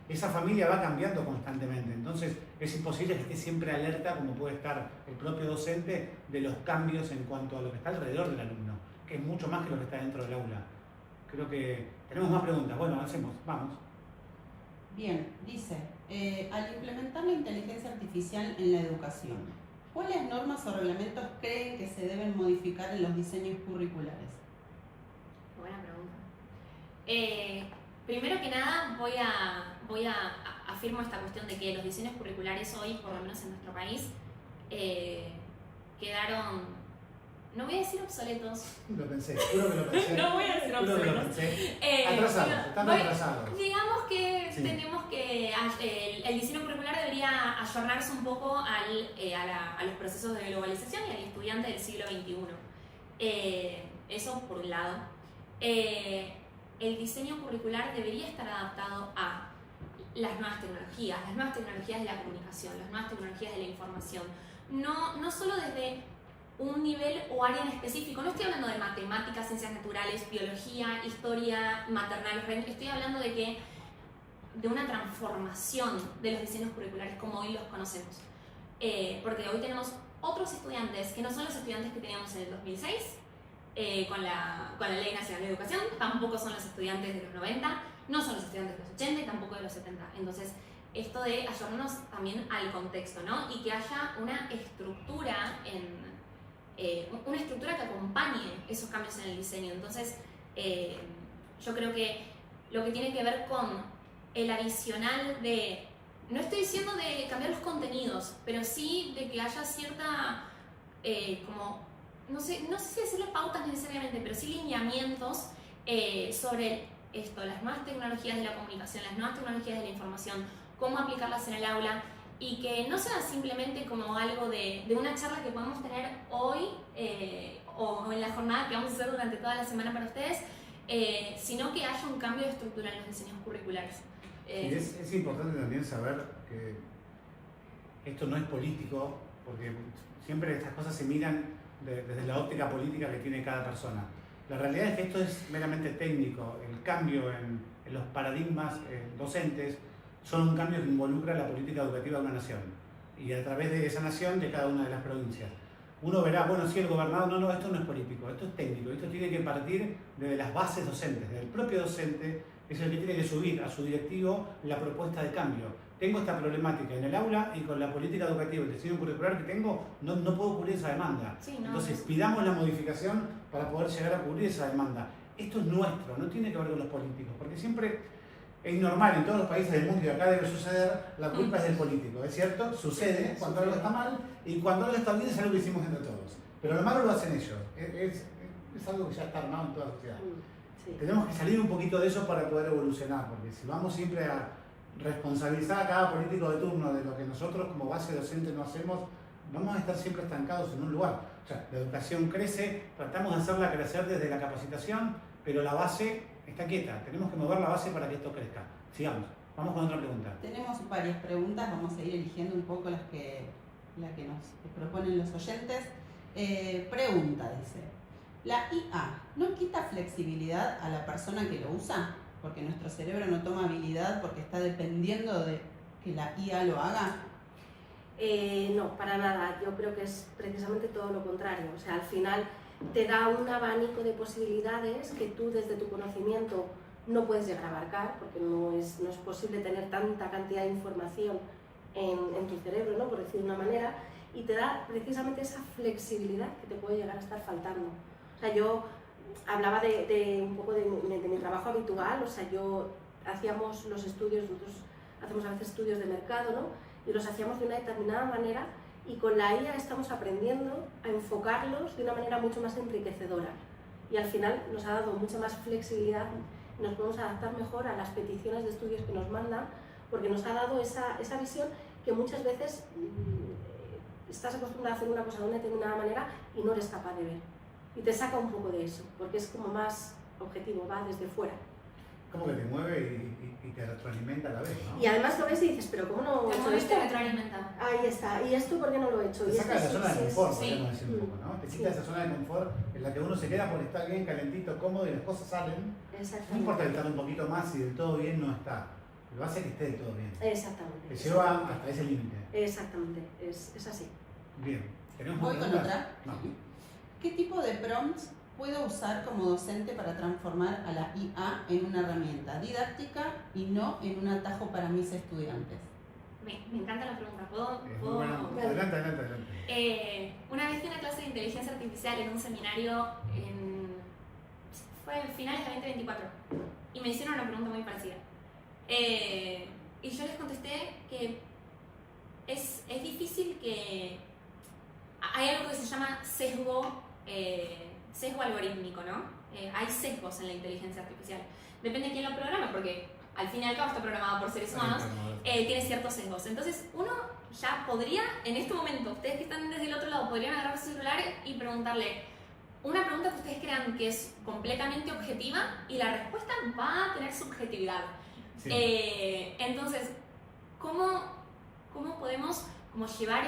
Speaker 4: esa familia va cambiando constantemente. Entonces es imposible que esté siempre alerta, como puede estar el propio docente, de los cambios en cuanto a lo que está alrededor del alumno, que es mucho más que lo que está dentro del aula. Creo que tenemos más preguntas. Bueno, vamos.
Speaker 5: Bien, dice, al implementar la inteligencia artificial en la educación, ¿cuáles normas o reglamentos creen que se deben modificar en los diseños curriculares?
Speaker 1: Buena pregunta. Primero que nada afirmo esta cuestión de que los diseños curriculares hoy, por lo menos en nuestro país, quedaron, no voy a decir obsoletos.
Speaker 4: Lo pensé, juro que lo pensé.
Speaker 1: No voy a decir
Speaker 4: Juro que lo
Speaker 1: obsoletos.
Speaker 4: pensé. Atrasados, están atrasados.
Speaker 1: Digamos que
Speaker 4: Sí.
Speaker 1: tenemos que, el diseño curricular debería ayornarse un poco a los procesos de globalización y al estudiante del siglo XXI. Eso por un lado. El diseño curricular debería estar adaptado a las nuevas tecnologías de la comunicación, las nuevas tecnologías de la información. No solo desde un nivel o área en específico, no estoy hablando de matemáticas, ciencias naturales, biología, historia, maternal, estoy hablando de una transformación de los diseños curriculares como hoy los conocemos. Porque hoy tenemos otros estudiantes que no son los estudiantes que teníamos en el 2006, con la Ley Nacional de Educación, tampoco son los estudiantes de los 90, no son los estudiantes de los 80 y tampoco de los 70. Entonces, esto de ayornarnos también al contexto, ¿no? Y que haya una estructura que acompañe esos cambios en el diseño. Entonces, yo creo que lo que tiene que ver con el adicional de, no estoy diciendo de cambiar los contenidos, pero sí de que haya cierta, no sé si decirle pautas necesariamente, pero sí lineamientos sobre esto, las nuevas tecnologías de la comunicación, las nuevas tecnologías de la información, cómo aplicarlas en el aula, y que no sea simplemente como algo de una charla que podamos tener hoy o en la jornada que vamos a hacer durante toda la semana para ustedes, sino que haya un cambio de estructura en los diseños curriculares.
Speaker 4: Y es importante también saber que esto no es político, porque siempre estas cosas se miran desde la óptica política que tiene cada persona. La realidad es que esto es meramente técnico. El cambio en los paradigmas docentes son un cambio que involucra la política educativa de una nación y a través de esa nación de cada una de las provincias. Uno verá, bueno, sí, el gobernador, no, esto no es político, esto es técnico, esto tiene que partir desde las bases docentes, desde el propio docente, es el que tiene que subir a su directivo la propuesta de cambio. Tengo esta problemática en el aula y con la política educativa y el diseño curricular que tengo, no puedo cubrir esa demanda.
Speaker 1: Sí, no,
Speaker 4: Entonces, pidamos la modificación para poder llegar a cubrir esa demanda. Esto es nuestro, no tiene que ver con los políticos, porque siempre es normal en todos los países del mundo y acá debe suceder, la culpa es del político, ¿es cierto? Sucede cuando algo está mal y cuando algo está bien es algo que hicimos entre todos. Pero lo malo lo hacen ellos, es algo que ya está armado en toda la sociedad.
Speaker 3: Sí.
Speaker 4: Tenemos que salir un poquito de eso para poder evolucionar, porque si vamos siempre a responsabilizar a cada político de turno de lo que nosotros como base docente no hacemos, vamos a estar siempre estancados en un lugar. O sea, la educación crece, tratamos de hacerla crecer desde la capacitación, pero la base está quieta. Tenemos que mover la base para que esto crezca. Sigamos, vamos con otra pregunta.
Speaker 5: Tenemos varias preguntas, vamos a ir eligiendo un poco las que nos proponen los oyentes. Pregunta, dice, ¿la IA no quita flexibilidad a la persona que lo usa? Porque nuestro cerebro no toma habilidad porque está dependiendo de que la IA lo haga.
Speaker 3: No, para nada. Yo creo que es precisamente todo lo contrario. O sea, al final te da un abanico de posibilidades que tú desde tu conocimiento no puedes llegar a abarcar, porque no es posible tener tanta cantidad de información en tu cerebro, ¿no? Por decir de una manera, y te da precisamente esa flexibilidad que te puede llegar a estar faltando. O sea, yo hablaba un poco de mi trabajo habitual. O sea, hacíamos los estudios, nosotros hacemos a veces estudios de mercado, ¿no? Y los hacíamos de una determinada manera, y con la IA estamos aprendiendo a enfocarlos de una manera mucho más enriquecedora, y al final nos ha dado mucha más flexibilidad, nos podemos adaptar mejor a las peticiones de estudios que nos mandan, porque nos ha dado esa visión que muchas veces estás acostumbrado a hacer una cosa de una determinada manera y no eres capaz de ver, y te saca un poco de eso, porque es como más objetivo, va desde fuera.
Speaker 4: Como que te mueve y te retroalimenta a la vez, ¿no?
Speaker 3: Y además lo ves y dices, pero ¿cómo no he hecho esto?
Speaker 1: Te retroalimenta.
Speaker 3: Ahí está, ¿y esto por qué no lo he hecho?
Speaker 4: Te
Speaker 3: Y
Speaker 4: saca de la
Speaker 3: esto
Speaker 4: zona de confort,
Speaker 1: sí.
Speaker 4: podemos decir un poco, ¿no? Te quita esa zona de confort en la que uno se queda porque está bien, calentito, cómodo, y las cosas salen. No importa que estar un poquito más, si del todo bien no está. Lo hace que esté del todo bien.
Speaker 3: Exactamente.
Speaker 4: Te lleva hasta ese límite.
Speaker 3: Exactamente, es así.
Speaker 4: Bien. ¿Tenemos
Speaker 5: Voy
Speaker 4: más
Speaker 5: con
Speaker 4: preguntas?
Speaker 5: otra.
Speaker 4: No.
Speaker 5: ¿Qué tipo de prompts puedo usar como docente para transformar a la IA en una herramienta didáctica y no en un atajo para mis estudiantes?
Speaker 1: Me encanta la pregunta.
Speaker 4: Muy buena. Adelante.
Speaker 1: Una vez di una clase de inteligencia artificial en un seminario fue en finales de 2024, y me hicieron una pregunta muy parecida. Y yo les contesté que es difícil, que hay algo que se llama sesgo algorítmico, ¿no? Hay sesgos en la inteligencia artificial. Depende de quién lo programa, porque al fin y al cabo está programado por seres humanos, tiene ciertos sesgos. Entonces uno ya podría, en este momento, ustedes que están desde el otro lado, podrían agarrar su celular y preguntarle una pregunta que ustedes crean que es completamente objetiva, y la respuesta va a tener subjetividad.
Speaker 4: Sí.
Speaker 1: Entonces, ¿cómo podemos llevar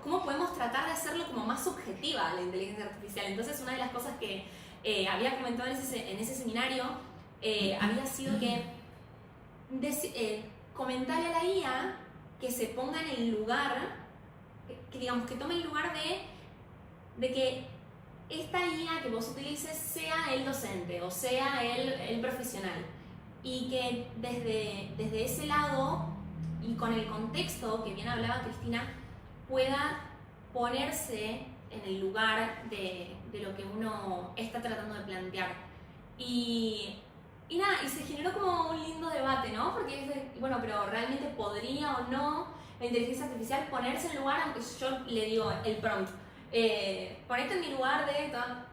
Speaker 1: cómo podemos tratar de hacerlo como más subjetiva la inteligencia artificial? Entonces, una de las cosas que había comentado en ese seminario había sido que comentarle a la IA que se ponga en el lugar, que tome el lugar de que esta IA que vos utilices sea el docente o sea el profesional, y que desde ese lado y con el contexto que bien hablaba Cristina, pueda ponerse en el lugar de lo que uno está tratando de plantear. Y se generó como un lindo debate, ¿no? Porque bueno, pero realmente podría o no la inteligencia artificial ponerse en el lugar, aunque yo le digo el prompt, ponete en mi lugar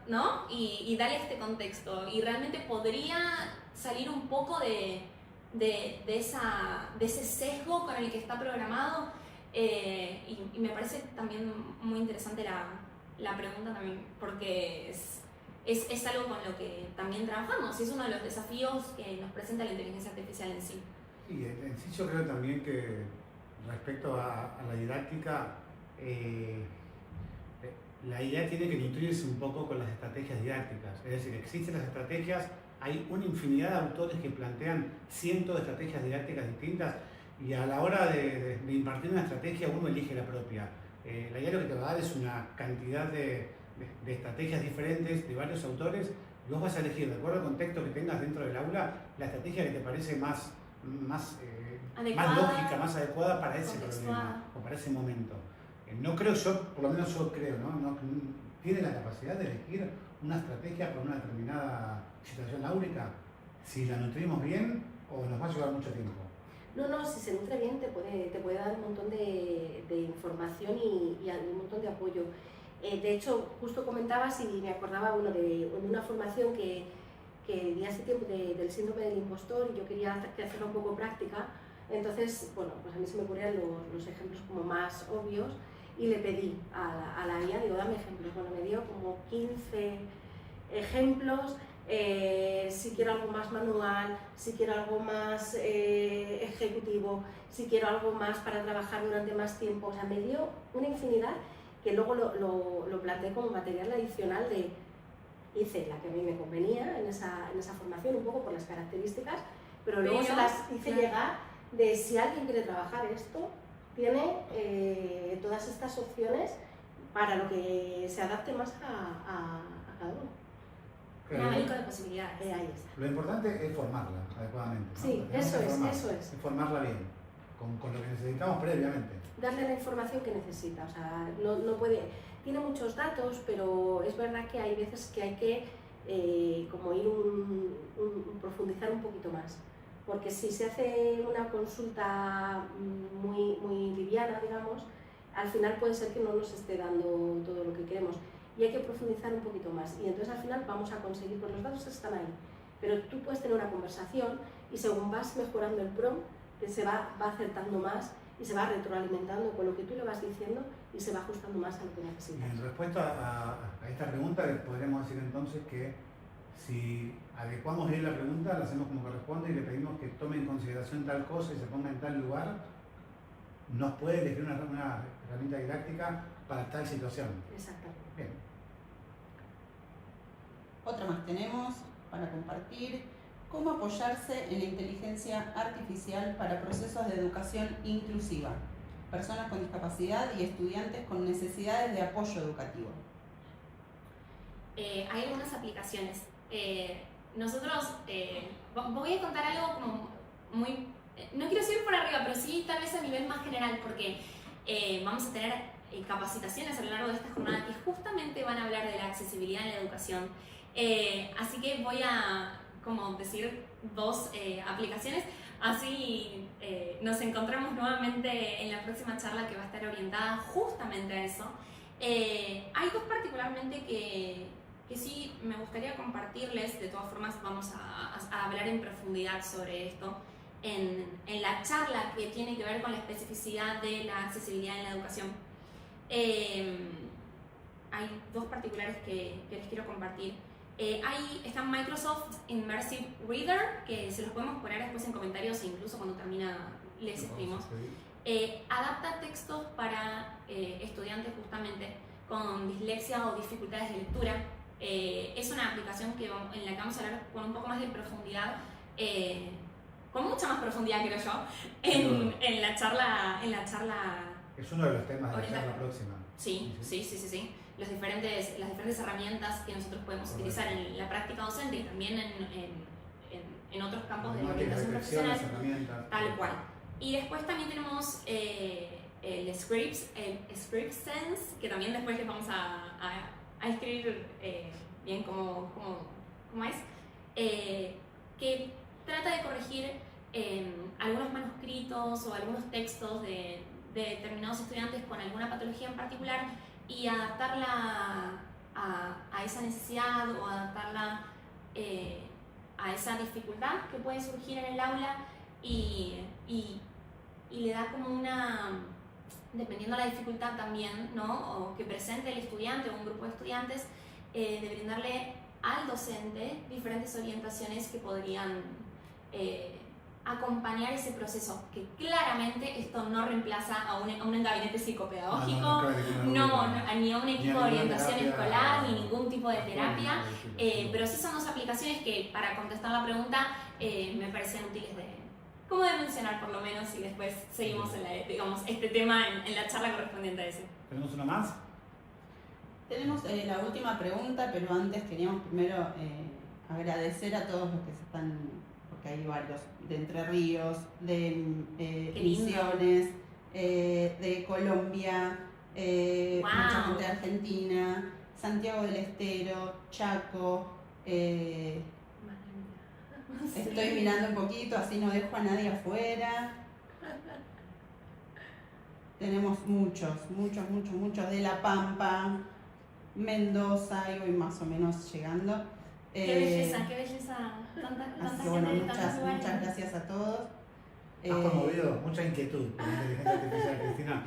Speaker 1: ¿no? Y dale este contexto, y realmente podría salir un poco de ese sesgo con el que está programado. Y me parece también muy interesante la pregunta también, porque es algo con lo que también trabajamos, y es uno de los desafíos que nos presenta la inteligencia artificial en sí.
Speaker 4: Y en sí yo creo también que respecto a la didáctica, la idea tiene que nutrirse un poco con las estrategias didácticas. Es decir, existen las estrategias, hay una infinidad de autores que plantean cientos de estrategias didácticas distintas, y a la hora de impartir una estrategia uno elige la propia. La idea lo que te va a dar es una cantidad de estrategias diferentes de varios autores, y vos vas a elegir, de acuerdo al contexto que tengas dentro del aula, la estrategia que te parece más lógica, más adecuada para ese problema o para ese momento. No creo, por lo menos yo creo, ¿no? Tiene la capacidad de elegir una estrategia para una determinada situación áurica, si la nutrimos bien o nos va a llevar mucho tiempo.
Speaker 3: No, si se nutre bien te puede dar un montón de información y un montón de apoyo. De hecho, justo comentabas y me acordaba de una formación que di hace tiempo del síndrome del impostor, y yo quería hacerla un poco práctica. Entonces, bueno, pues a mí se me ocurrían los ejemplos como más obvios, y le pedí a la IA, digo, dame ejemplos. Bueno, me dio como 15 ejemplos, si quiero algo más manual, si quiero algo más ejecutivo, si quiero algo más para trabajar durante más tiempo. O sea, me dio una infinidad que luego lo planteé como material adicional de... Hice la que a mí me convenía en esa formación, un poco por las características, pero luego se las hice llegar de si alguien quiere trabajar esto, tiene todas estas opciones para lo que se adapte más a cada uno.
Speaker 1: Un abanico de posibilidades.
Speaker 3: Ahí está.
Speaker 4: Lo importante es formarla adecuadamente, ¿no?
Speaker 3: Sí, eso es.
Speaker 4: Es formarla bien, con lo que necesitamos previamente.
Speaker 3: Darle la información que necesita, o sea, no puede... Tiene muchos datos, pero es verdad que hay veces que hay que como ir profundizar un poquito más. Porque si se hace una consulta muy liviana, digamos, al final puede ser que no nos esté dando todo lo que queremos. Y hay que profundizar un poquito más. Y entonces al final vamos a conseguir, pues los datos están ahí. Pero tú puedes tener una conversación y según vas mejorando el prompt, se va acertando más y se va retroalimentando con lo que tú le vas diciendo y se va ajustando más a lo que
Speaker 4: Y
Speaker 3: necesitas.
Speaker 4: en respuesta a esta pregunta, podríamos decir entonces que si adecuamos bien la pregunta, la hacemos como corresponde y le pedimos que tome en consideración tal cosa y se ponga en tal lugar, nos puede elegir una herramienta didáctica para tal situación.
Speaker 3: Exactamente.
Speaker 4: Bien.
Speaker 5: Otra más tenemos para compartir. ¿Cómo apoyarse en la inteligencia artificial para procesos de educación inclusiva? Personas con discapacidad y estudiantes con necesidades de apoyo educativo.
Speaker 1: Hay algunas aplicaciones. Nosotros, voy a contar algo como muy... no quiero decir por arriba, pero sí tal vez a nivel más general, porque vamos a tener capacitaciones a lo largo de esta jornada que justamente van a hablar de la accesibilidad en la educación. Así que voy a como decir dos aplicaciones, así nos encontramos nuevamente en la próxima charla que va a estar orientada justamente a eso. Hay dos particularmente que sí me gustaría compartirles. De todas formas vamos a hablar en profundidad sobre esto en la charla que tiene que ver con la especificidad de la accesibilidad en la educación. Hay dos particulares que les quiero compartir. Ahí está Microsoft Immersive Reader, que se los podemos poner después en comentarios e incluso cuando termina les escribimos. Adapta textos para estudiantes justamente con dislexia o dificultades de lectura. Es una aplicación en la que vamos a hablar con un poco más de profundidad, con mucha más profundidad creo yo, en la charla.
Speaker 4: Es uno de los temas de la charla próxima.
Speaker 1: Sí. Las diferentes herramientas que nosotros podemos utilizar en la práctica docente y también en otros campos de orientación profesional, tal cual. Y después también tenemos el Script Sense, que también después les vamos a escribir bien cómo es, que trata de corregir algunos manuscritos o algunos textos de determinados estudiantes con alguna patología en particular y adaptarla a esa necesidad o adaptarla a esa dificultad que puede surgir en el aula y le da como una, dependiendo de la dificultad también, ¿no? O que presente el estudiante o un grupo de estudiantes, de brindarle al docente diferentes orientaciones que podrían acompañar ese proceso, que claramente esto no reemplaza a un gabinete psicopedagógico, ni a un equipo de orientación escolar, ni ningún tipo de terapia, pero sí son dos aplicaciones que, para contestar la pregunta, me parecen útiles de mencionar por lo menos, y después seguimos este tema en la charla correspondiente a ese.
Speaker 4: ¿Tenemos una más?
Speaker 5: Tenemos la última pregunta, pero antes queríamos primero agradecer a todos los que se están, porque hay varios, de Entre Ríos, de Misiones, de Colombia, mucha gente de Argentina, Santiago del Estero, Chaco. Estoy mirando un poquito, así no dejo a nadie afuera. Tenemos muchos de La Pampa, Mendoza, y voy más o menos llegando.
Speaker 1: Qué belleza, tanta
Speaker 5: así que
Speaker 1: gente
Speaker 5: bueno,
Speaker 1: de tantos lugares.
Speaker 5: muchas gracias a todos.
Speaker 4: Has conmovido mucha inquietud por la inteligencia artificial, Cristina.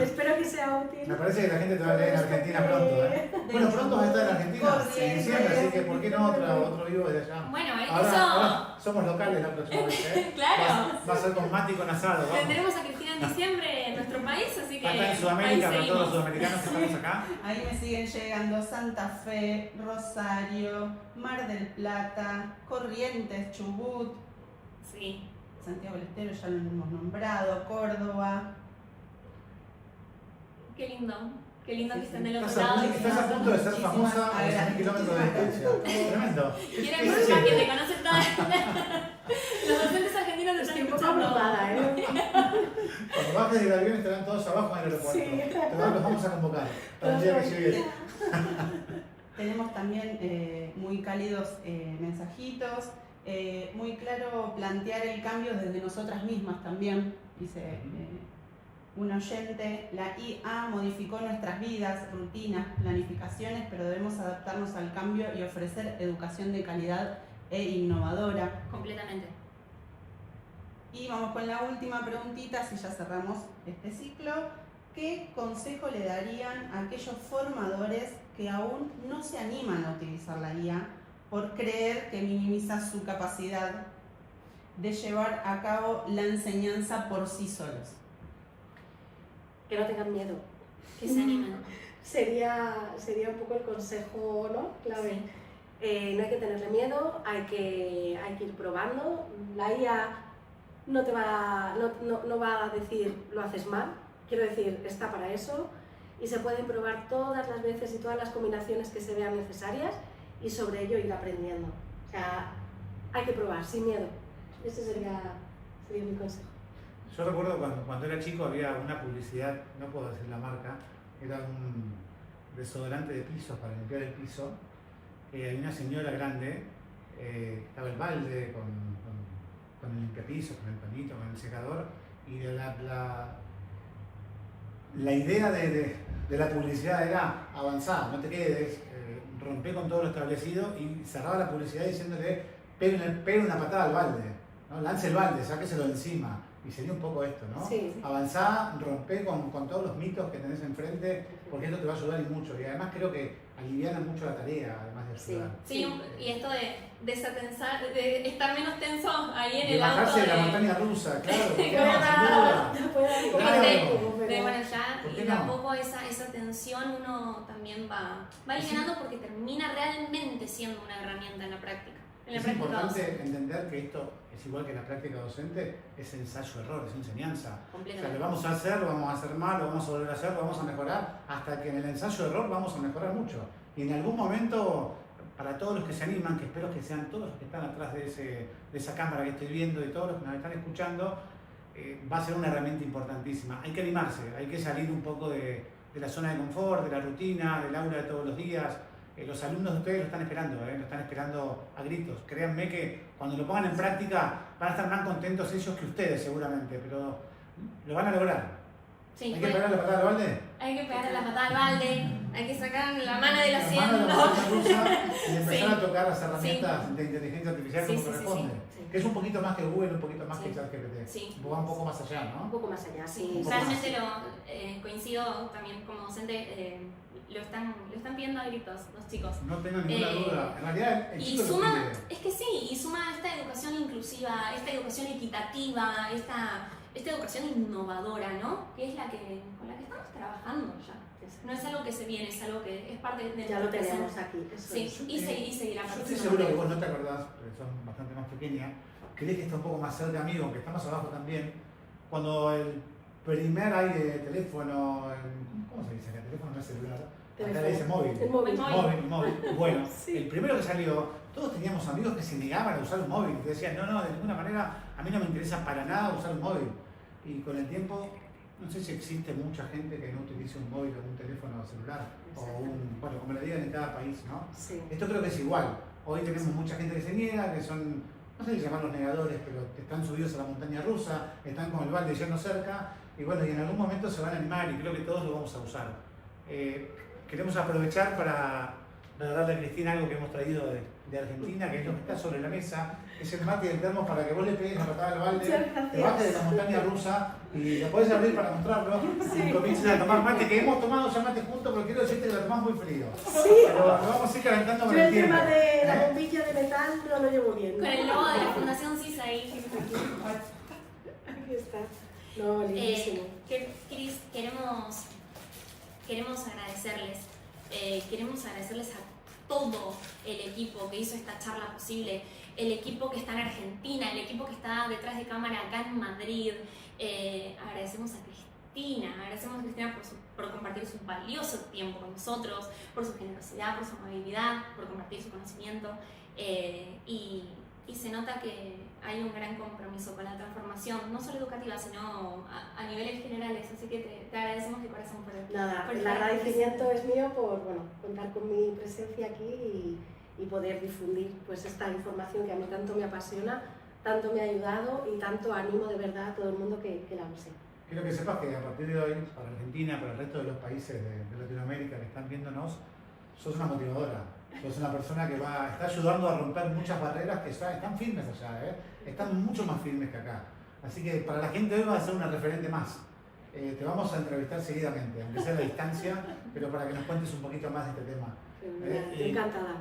Speaker 3: Espero que sea útil.
Speaker 4: Me parece que la gente te va a leer en Argentina pronto, ¿eh? Bueno, pronto va a estar en Argentina en diciembre, así que ¿por qué no otro vivo desde allá?
Speaker 1: Bueno,
Speaker 4: Ahora somos locales la próxima vez, ¿eh?
Speaker 1: Claro.
Speaker 4: Va a ser con Mati con asado, vamos.
Speaker 1: Tendremos a Cristina en diciembre en nuestro país, así que
Speaker 4: Acá en Sudamérica,
Speaker 1: ahí
Speaker 4: para todos los
Speaker 1: seguimos.
Speaker 4: sudamericanos que estamos acá.
Speaker 5: Ahí me siguen llegando Santa Fe, Rosario, Mar del Plata, Corrientes, Chubut,
Speaker 1: Sí.
Speaker 5: Santiago del Estero ya lo hemos nombrado, Córdoba.
Speaker 1: Qué lindo que estén del otro
Speaker 4: Estás
Speaker 1: lado.
Speaker 4: estás a punto de ser
Speaker 5: Muchísimas
Speaker 4: famosa a 10.000 kilómetros de distancia. Tremendo.
Speaker 1: Quiero
Speaker 4: ¿Qué se
Speaker 1: que
Speaker 4: siente?
Speaker 1: te conocen todas. Los docentes argentinos te están
Speaker 3: Estoy un poco
Speaker 1: escuchando.
Speaker 3: abrumada, ¿eh?
Speaker 4: Cuando bajes del avión estarán todos abajo en el aeropuerto.
Speaker 3: Sí.
Speaker 4: Los vamos a convocar para el día que llegue.
Speaker 5: Tenemos también muy cálidos mensajitos, muy claro plantear el cambio desde nosotras mismas también, dice un oyente. La IA modificó nuestras vidas, rutinas, planificaciones, pero debemos adaptarnos al cambio y ofrecer educación de calidad e innovadora.
Speaker 1: Completamente.
Speaker 5: Y vamos con la última preguntita, si ya cerramos este ciclo. ¿Qué consejo le darían a aquellos formadores que aún no se animan a utilizar la IA por creer que minimiza su capacidad de llevar a cabo la enseñanza por sí solos?
Speaker 3: Que no tengan miedo.
Speaker 1: Que se animen.
Speaker 3: Sería un poco el consejo, ¿no? Clave. No hay que tenerle miedo, hay que ir probando. La IA no va a decir lo haces mal, quiero decir, está para eso y se pueden probar todas las veces y todas las combinaciones que se vean necesarias y sobre ello ir aprendiendo. O sea, hay que probar, sin miedo. Ese sería mi consejo.
Speaker 4: Yo recuerdo cuando era chico había una publicidad, no puedo decir la marca, era un desodorante de pisos para limpiar el piso. Había una señora grande, estaba el balde con el limpiapisos, con el panito, con el secador, y la idea de la publicidad era avanzar, no te quedes, rompe con todo lo establecido, y cerraba la publicidad diciéndole pegue una patada al balde, ¿no? Lance el balde, sáqueselo de encima. Y sería un poco esto, ¿no?
Speaker 3: Sí.
Speaker 4: Avanzar, romper con todos los mitos que tenés enfrente, porque esto te va a ayudar y mucho. Y además creo que aliviana mucho la tarea, además de ayudar.
Speaker 1: Sí, y esto de desatensar, de estar menos tenso ahí en
Speaker 4: De
Speaker 1: el auto.
Speaker 4: bajarse de la montaña rusa, claro. ¿por qué no?
Speaker 3: Puede
Speaker 4: Sin
Speaker 3: dar
Speaker 4: duda.
Speaker 3: un poco
Speaker 4: Claro.
Speaker 3: de tiempo, pero-
Speaker 1: De bueno, ya,
Speaker 4: ¿Por qué
Speaker 1: y de a
Speaker 4: no?
Speaker 1: poco esa tensión uno también va aliviando porque termina realmente siendo una herramienta en la práctica. En la
Speaker 4: Es
Speaker 1: práctica
Speaker 4: importante
Speaker 1: docente.
Speaker 4: entender que esto es igual que la práctica docente, es ensayo-error, es enseñanza. O sea,
Speaker 1: Completamente.
Speaker 4: lo vamos a hacer, lo vamos a hacer mal, lo vamos a volver a hacer, lo vamos a mejorar, hasta que en el ensayo-error vamos a mejorar mucho. Y en algún momento, para todos los que se animan, que espero que sean todos los que están atrás de esa cámara que estoy viendo y todos los que nos están escuchando, va a ser una herramienta importantísima. Hay que animarse, hay que salir un poco de la zona de confort, de la rutina, del aula de todos los días. Los alumnos de ustedes lo están esperando a gritos. Créanme que cuando lo pongan en práctica van a estar más contentos ellos que ustedes seguramente, pero lo van a lograr.
Speaker 1: Sí,
Speaker 4: ¿Hay que pegar la patada al balde?
Speaker 1: hay que pegarle la patada al balde, hay que sacar la mano del
Speaker 4: La mano
Speaker 1: asiento.
Speaker 4: de la montaña rusa y empezar
Speaker 1: Sí.
Speaker 4: a tocar las herramientas de inteligencia artificial
Speaker 1: Sí,
Speaker 4: como
Speaker 1: sí, sí,
Speaker 4: corresponde.
Speaker 1: sí.
Speaker 4: Que es un poquito más que Google, un poquito más
Speaker 1: Sí.
Speaker 4: que ChatGPT.
Speaker 1: Sí.
Speaker 4: Va un poco más allá,
Speaker 3: Un
Speaker 4: ¿no?
Speaker 3: poco más allá, sí.
Speaker 1: Sí,
Speaker 4: Un poco
Speaker 1: realmente coincido también como docente, lo están pidiendo a gritos los chicos.
Speaker 4: No tengo ninguna duda. En realidad, el
Speaker 1: Y
Speaker 4: chico lo
Speaker 1: suma,
Speaker 4: pide.
Speaker 1: es que sí, y suma esta educación inclusiva, esta educación equitativa, esta educación innovadora, ¿no? Que es con la que estamos trabajando ya. No es algo que se viene, es algo que es parte de
Speaker 3: Ya lo
Speaker 1: nuestro
Speaker 3: tenemos
Speaker 1: presente.
Speaker 3: aquí. Eso
Speaker 1: Sí,
Speaker 3: es.
Speaker 1: y seguirá
Speaker 4: Yo estoy
Speaker 1: participando.
Speaker 4: seguro que vos no te acordás, porque son bastante más pequeñas, crees que está un poco más cerca mío, aunque está más abajo también, cuando el primer aire de teléfono, ¿cómo se dice? El teléfono no es celular, acá le dice móvil.
Speaker 3: El móvil.
Speaker 4: Móvil. Bueno,
Speaker 3: Sí.
Speaker 4: el primero que salió, todos teníamos amigos que se negaban a usar un móvil, que decían, no, de ninguna manera, a mí no me interesa para nada usar un móvil. Y con el tiempo, no sé si existe mucha gente que no utilice un móvil o un teléfono celular, o bueno, como le digan en cada país, ¿no?
Speaker 3: Sí.
Speaker 4: Esto creo que es igual. Hoy tenemos mucha gente que se niega, que son, no sé si llamarlos negadores, pero están subidos a la montaña rusa, están con el balde yendo cerca, y bueno, y en algún momento se van a animar y creo que todos lo vamos a usar. Queremos aprovechar para regalarle a Cristina algo que hemos traído de Argentina, que es lo que está sobre la mesa. Es el mate del termo para que vos le pegues la patada al balde, el mate de la montaña rusa, y lo podés abrir para mostrarlo. Y comiencen a tomar mate, que hemos tomado ya mate juntos, pero quiero decirte que lo tomás muy frío.
Speaker 3: Sí.
Speaker 4: Pero lo vamos a ir calentando con
Speaker 3: Yo
Speaker 4: el
Speaker 3: el
Speaker 4: tiempo.
Speaker 3: tema de la bombilla de metal no lo llevo bien.
Speaker 1: Con el logo de la Fundación CISA ahí.
Speaker 3: Aquí está. No, lindísimo.
Speaker 1: Cris, queremos agradecerles. Queremos agradecerles a todo el equipo que hizo esta charla posible, el equipo que está en Argentina, el equipo que está detrás de cámara acá en Madrid. Agradecemos a Cristina por compartir su valioso tiempo con nosotros, por su generosidad, por su amabilidad, por compartir su conocimiento. Y se nota que hay un gran compromiso con la transformación, no solo educativa, sino a niveles generales. Así que te agradecemos de corazón por
Speaker 3: Nada,
Speaker 1: por
Speaker 3: el
Speaker 1: estar
Speaker 3: agradecimiento es mío por contar con mi presencia aquí y poder difundir pues esta información que a mí tanto me apasiona, tanto me ha ayudado y tanto animo de verdad a todo el mundo que la use.
Speaker 4: Quiero que sepas que a partir de hoy, para Argentina, para el resto de los países de Latinoamérica que están viéndonos, sos una motivadora. Sos una persona que está ayudando a romper muchas barreras que están firmes allá, están mucho más firmes que acá. Así que para la gente hoy vas a ser una referente más. Te vamos a entrevistar seguidamente, aunque sea a la distancia, pero para que nos cuentes un poquito más de este tema.
Speaker 3: Encantada.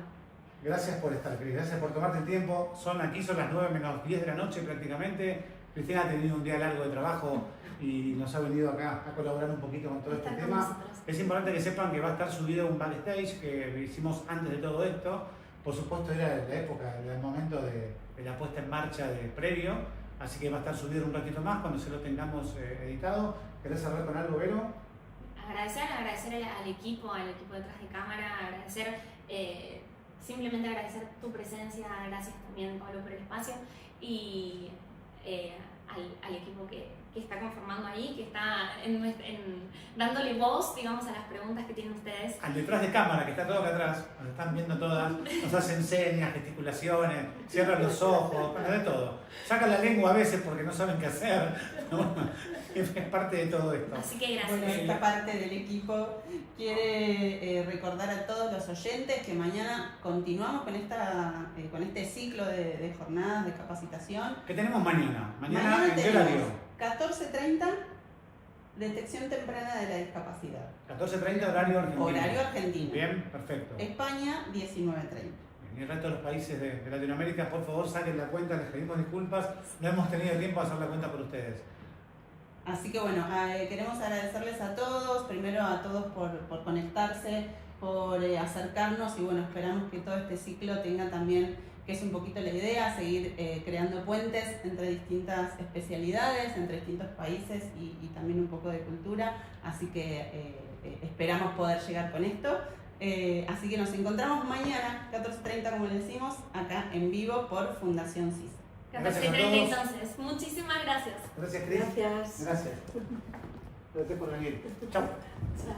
Speaker 4: Gracias por estar, Cris, gracias por tomarte el tiempo. Aquí son las 9 menos 10 de la noche prácticamente. Cristina ha tenido un día largo de trabajo y nos ha venido acá a colaborar un poquito con todo este tema. Es importante que sepan que va a estar subido un backstage que hicimos antes de todo esto. Por supuesto era la época, era el momento de la puesta en marcha de previo, así que va a estar subido un ratito más cuando se lo tengamos editado. ¿Querés hablar con algo, Vero?
Speaker 1: Agradecer al equipo detrás de cámara, simplemente agradecer tu presencia, gracias también, Pablo, por el espacio, y al equipo que está conformando ahí, que está dándole voz, digamos, a las preguntas que tienen ustedes.
Speaker 4: Al detrás de cámara, que está todo acá atrás, nos están viendo todas, nos hacen señas, gesticulaciones, cierran los ojos, bueno, de todo. Sacan la lengua a veces porque no saben qué hacer, ¿no? Es parte de todo esto.
Speaker 1: Así que gracias.
Speaker 5: Bueno, esta parte del equipo quiere recordar a todos los oyentes que mañana continuamos con este ciclo de jornadas de capacitación.
Speaker 4: ¿Qué tenemos mañana? ¿Mañana en qué horario? 14:30,
Speaker 5: detección temprana de la discapacidad.
Speaker 4: 14:30 horario argentino.
Speaker 5: Horario argentino.
Speaker 4: Bien, perfecto.
Speaker 5: España, 19:30.
Speaker 4: Y el resto de los países de Latinoamérica, por favor, saquen la cuenta, les pedimos disculpas, no hemos tenido tiempo de hacer la cuenta por ustedes.
Speaker 5: Así que bueno, queremos agradecerles a todos, primero a todos por conectarse, por acercarnos y bueno, esperamos que todo este ciclo tenga también, que es un poquito la idea, seguir creando puentes entre distintas especialidades, entre distintos países y también un poco de cultura, así que esperamos poder llegar con esto. Así que nos encontramos mañana, 14:30 como le decimos, acá en vivo por Fundación CISA.
Speaker 1: 14:30 entonces. Muchísimas gracias.
Speaker 4: Gracias, Cris.
Speaker 3: Gracias.
Speaker 4: Gracias. Gracias por venir. Chao.
Speaker 3: Chao.